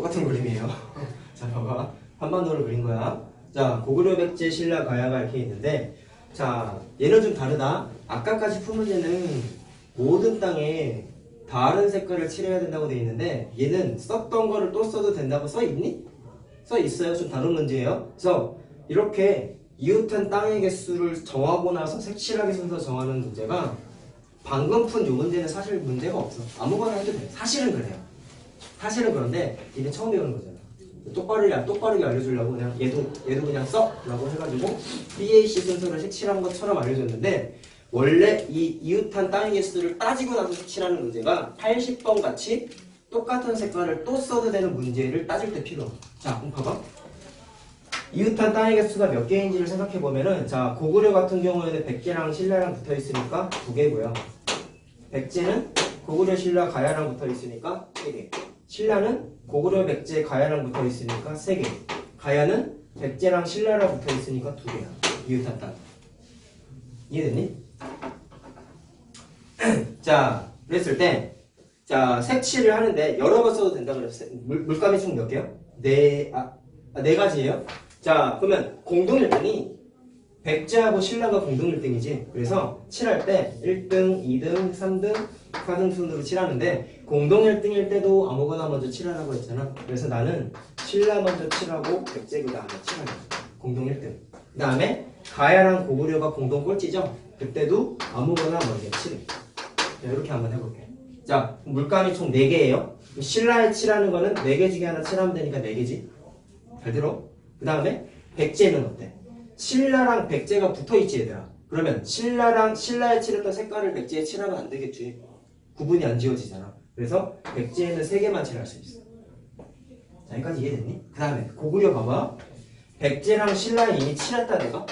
똑같은 그림이에요. 자, 봐봐. 한반도를 그린 거야. 자, 고구려, 백제, 신라, 가야가 이렇게 있는데, 자, 얘는 좀 다르다. 아까까지 푼 문제는 모든 땅에 다른 색깔을 칠해야 된다고 돼 있는데, 얘는 썼던 거를 또 써도 된다고 써 있니? 써 있어요. 좀 다른 문제예요. 그래서 이렇게 이웃한 땅의 개수를 정하고 나서 색칠하기 순서 정하는 문제가 방금 푼 요 문제는 사실 문제가 없어. 아무거나 해도 돼. 사실은 그래요. 사실은 그런데 이게 처음 배우는 거잖아. 똑바르게 알려주려고 그냥 얘도 그냥 써! 라고 해가지고 BAC 순서를 색칠한 것처럼 알려줬는데 원래 이 이웃한 땅의 개수를 따지고 나서 색칠하는 문제가 80번 같이 똑같은 색깔을 또 써도 되는 문제를 따질 때 필요해. 자, 그럼 봐봐. 이웃한 땅의 개수가 몇 개인지를 생각해보면은, 자, 고구려 같은 경우에는 백제랑 신라랑 붙어 있으니까 2개고요. 백제는 고구려, 신라, 가야랑 붙어 있으니까 3개. 신라는 고구려, 백제, 가야랑 붙어 있으니까 3개. 가야는 백제랑 신라랑 붙어 있으니까 2개야. 이웃한 땅. 이해됐니? 자, 그랬을 때, 자, 색칠을 하는데 여러 번 써도 된다 그랬어요. 물감이 총 몇 개요? 네 가지예요. 자, 그러면 공동 1등이 백제하고 신라가 공동 1등이지. 그래서 칠할 때 1등, 2등, 3등, 4등 순으로 칠하는데 공동 1등일 때도 아무거나 먼저 칠하라고 했잖아. 그래서 나는 신라 먼저 칠하고 백제 그 다음에 칠하는 공동 1등. 그 다음에 가야랑 고구려가 공동 꼴찌죠. 그때도 아무거나 먼저 칠해. 자, 이렇게 한번 해볼게. 자, 물감이 총 4개예요. 신라에 칠하는 거는 4개 중에 하나 칠하면 되니까 4개지. 잘 들어? 그 다음에 백제는 어때? 신라랑 백제가 붙어있지 얘들아. 그러면 신라에 칠했던 색깔을 백제에 칠하면 안 되겠지. 구분이 안 지워지잖아. 그래서 백제에는 3개만 칠할 수 있어. 자, 여기까지 이해됐니? 그 다음에 고구려 봐봐. 백제랑 신라에 이미 칠했다 내가?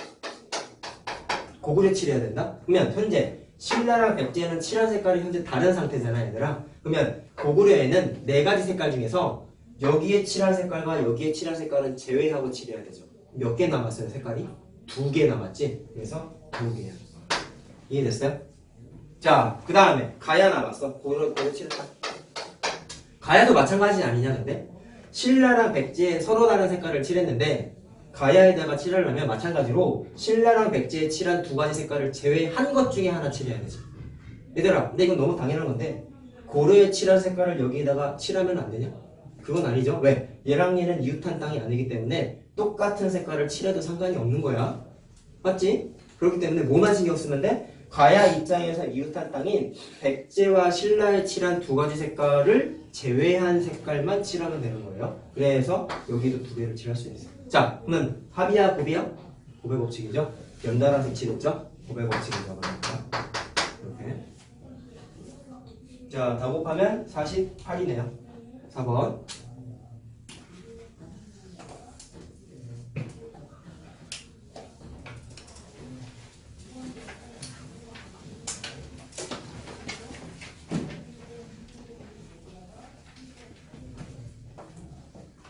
고구려 칠해야 된다? 그러면 현재 신라랑 백제는 칠한 색깔이 현재 다른 상태잖아 얘들아. 그러면 고구려에는 4가지 색깔 중에서 여기에 칠한 색깔과 여기에 칠한 색깔은 제외하고 칠해야 되죠. 몇 개 남았어요 색깔이? 2개 남았지? 그래서 2개야. 이해됐어요? 자, 그 다음에 가야 남았어. 고구려 칠했다. 가야도 마찬가지 아니냐 근데? 신라랑 백제에 서로 다른 색깔을 칠했는데 가야에다가 칠하려면 마찬가지로 신라랑 백제에 칠한 2가지 색깔을 제외한 것 중에 하나 칠해야 되지. 얘들아, 근데 이건 너무 당연한 건데 고려에 칠한 색깔을 여기에다가 칠하면 안 되냐? 그건 아니죠. 왜? 얘랑 얘는 이웃한 땅이 아니기 때문에 똑같은 색깔을 칠해도 상관이 없는 거야. 맞지? 그렇기 때문에 뭐만 신경 쓰면 돼? 가야 입장에서 이웃한 땅인 백제와 신라에 칠한 2가지 색깔을 제외한 색깔만 칠하면 되는 거예요. 그래서 여기도 2개를 칠할 수 있어요. 자, 그러면 합이야 곱이야? 곱의 법칙이죠. 연달아 색칠했죠? 곱의 법칙이죠. 그러니까 이렇게. 자, 다 곱하면 48이네요. 4번.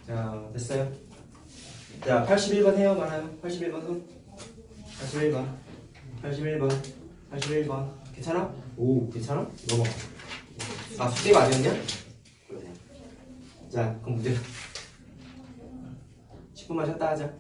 자, 됐어요. 자, 81번 해요, 말아요. 81번 손. 81번. 괜찮아? 오, 괜찮아? 넘어가. 아, 숙제가 아니었냐? 그러네. 자, 그럼 문제. 10분만 쉬었다 하자.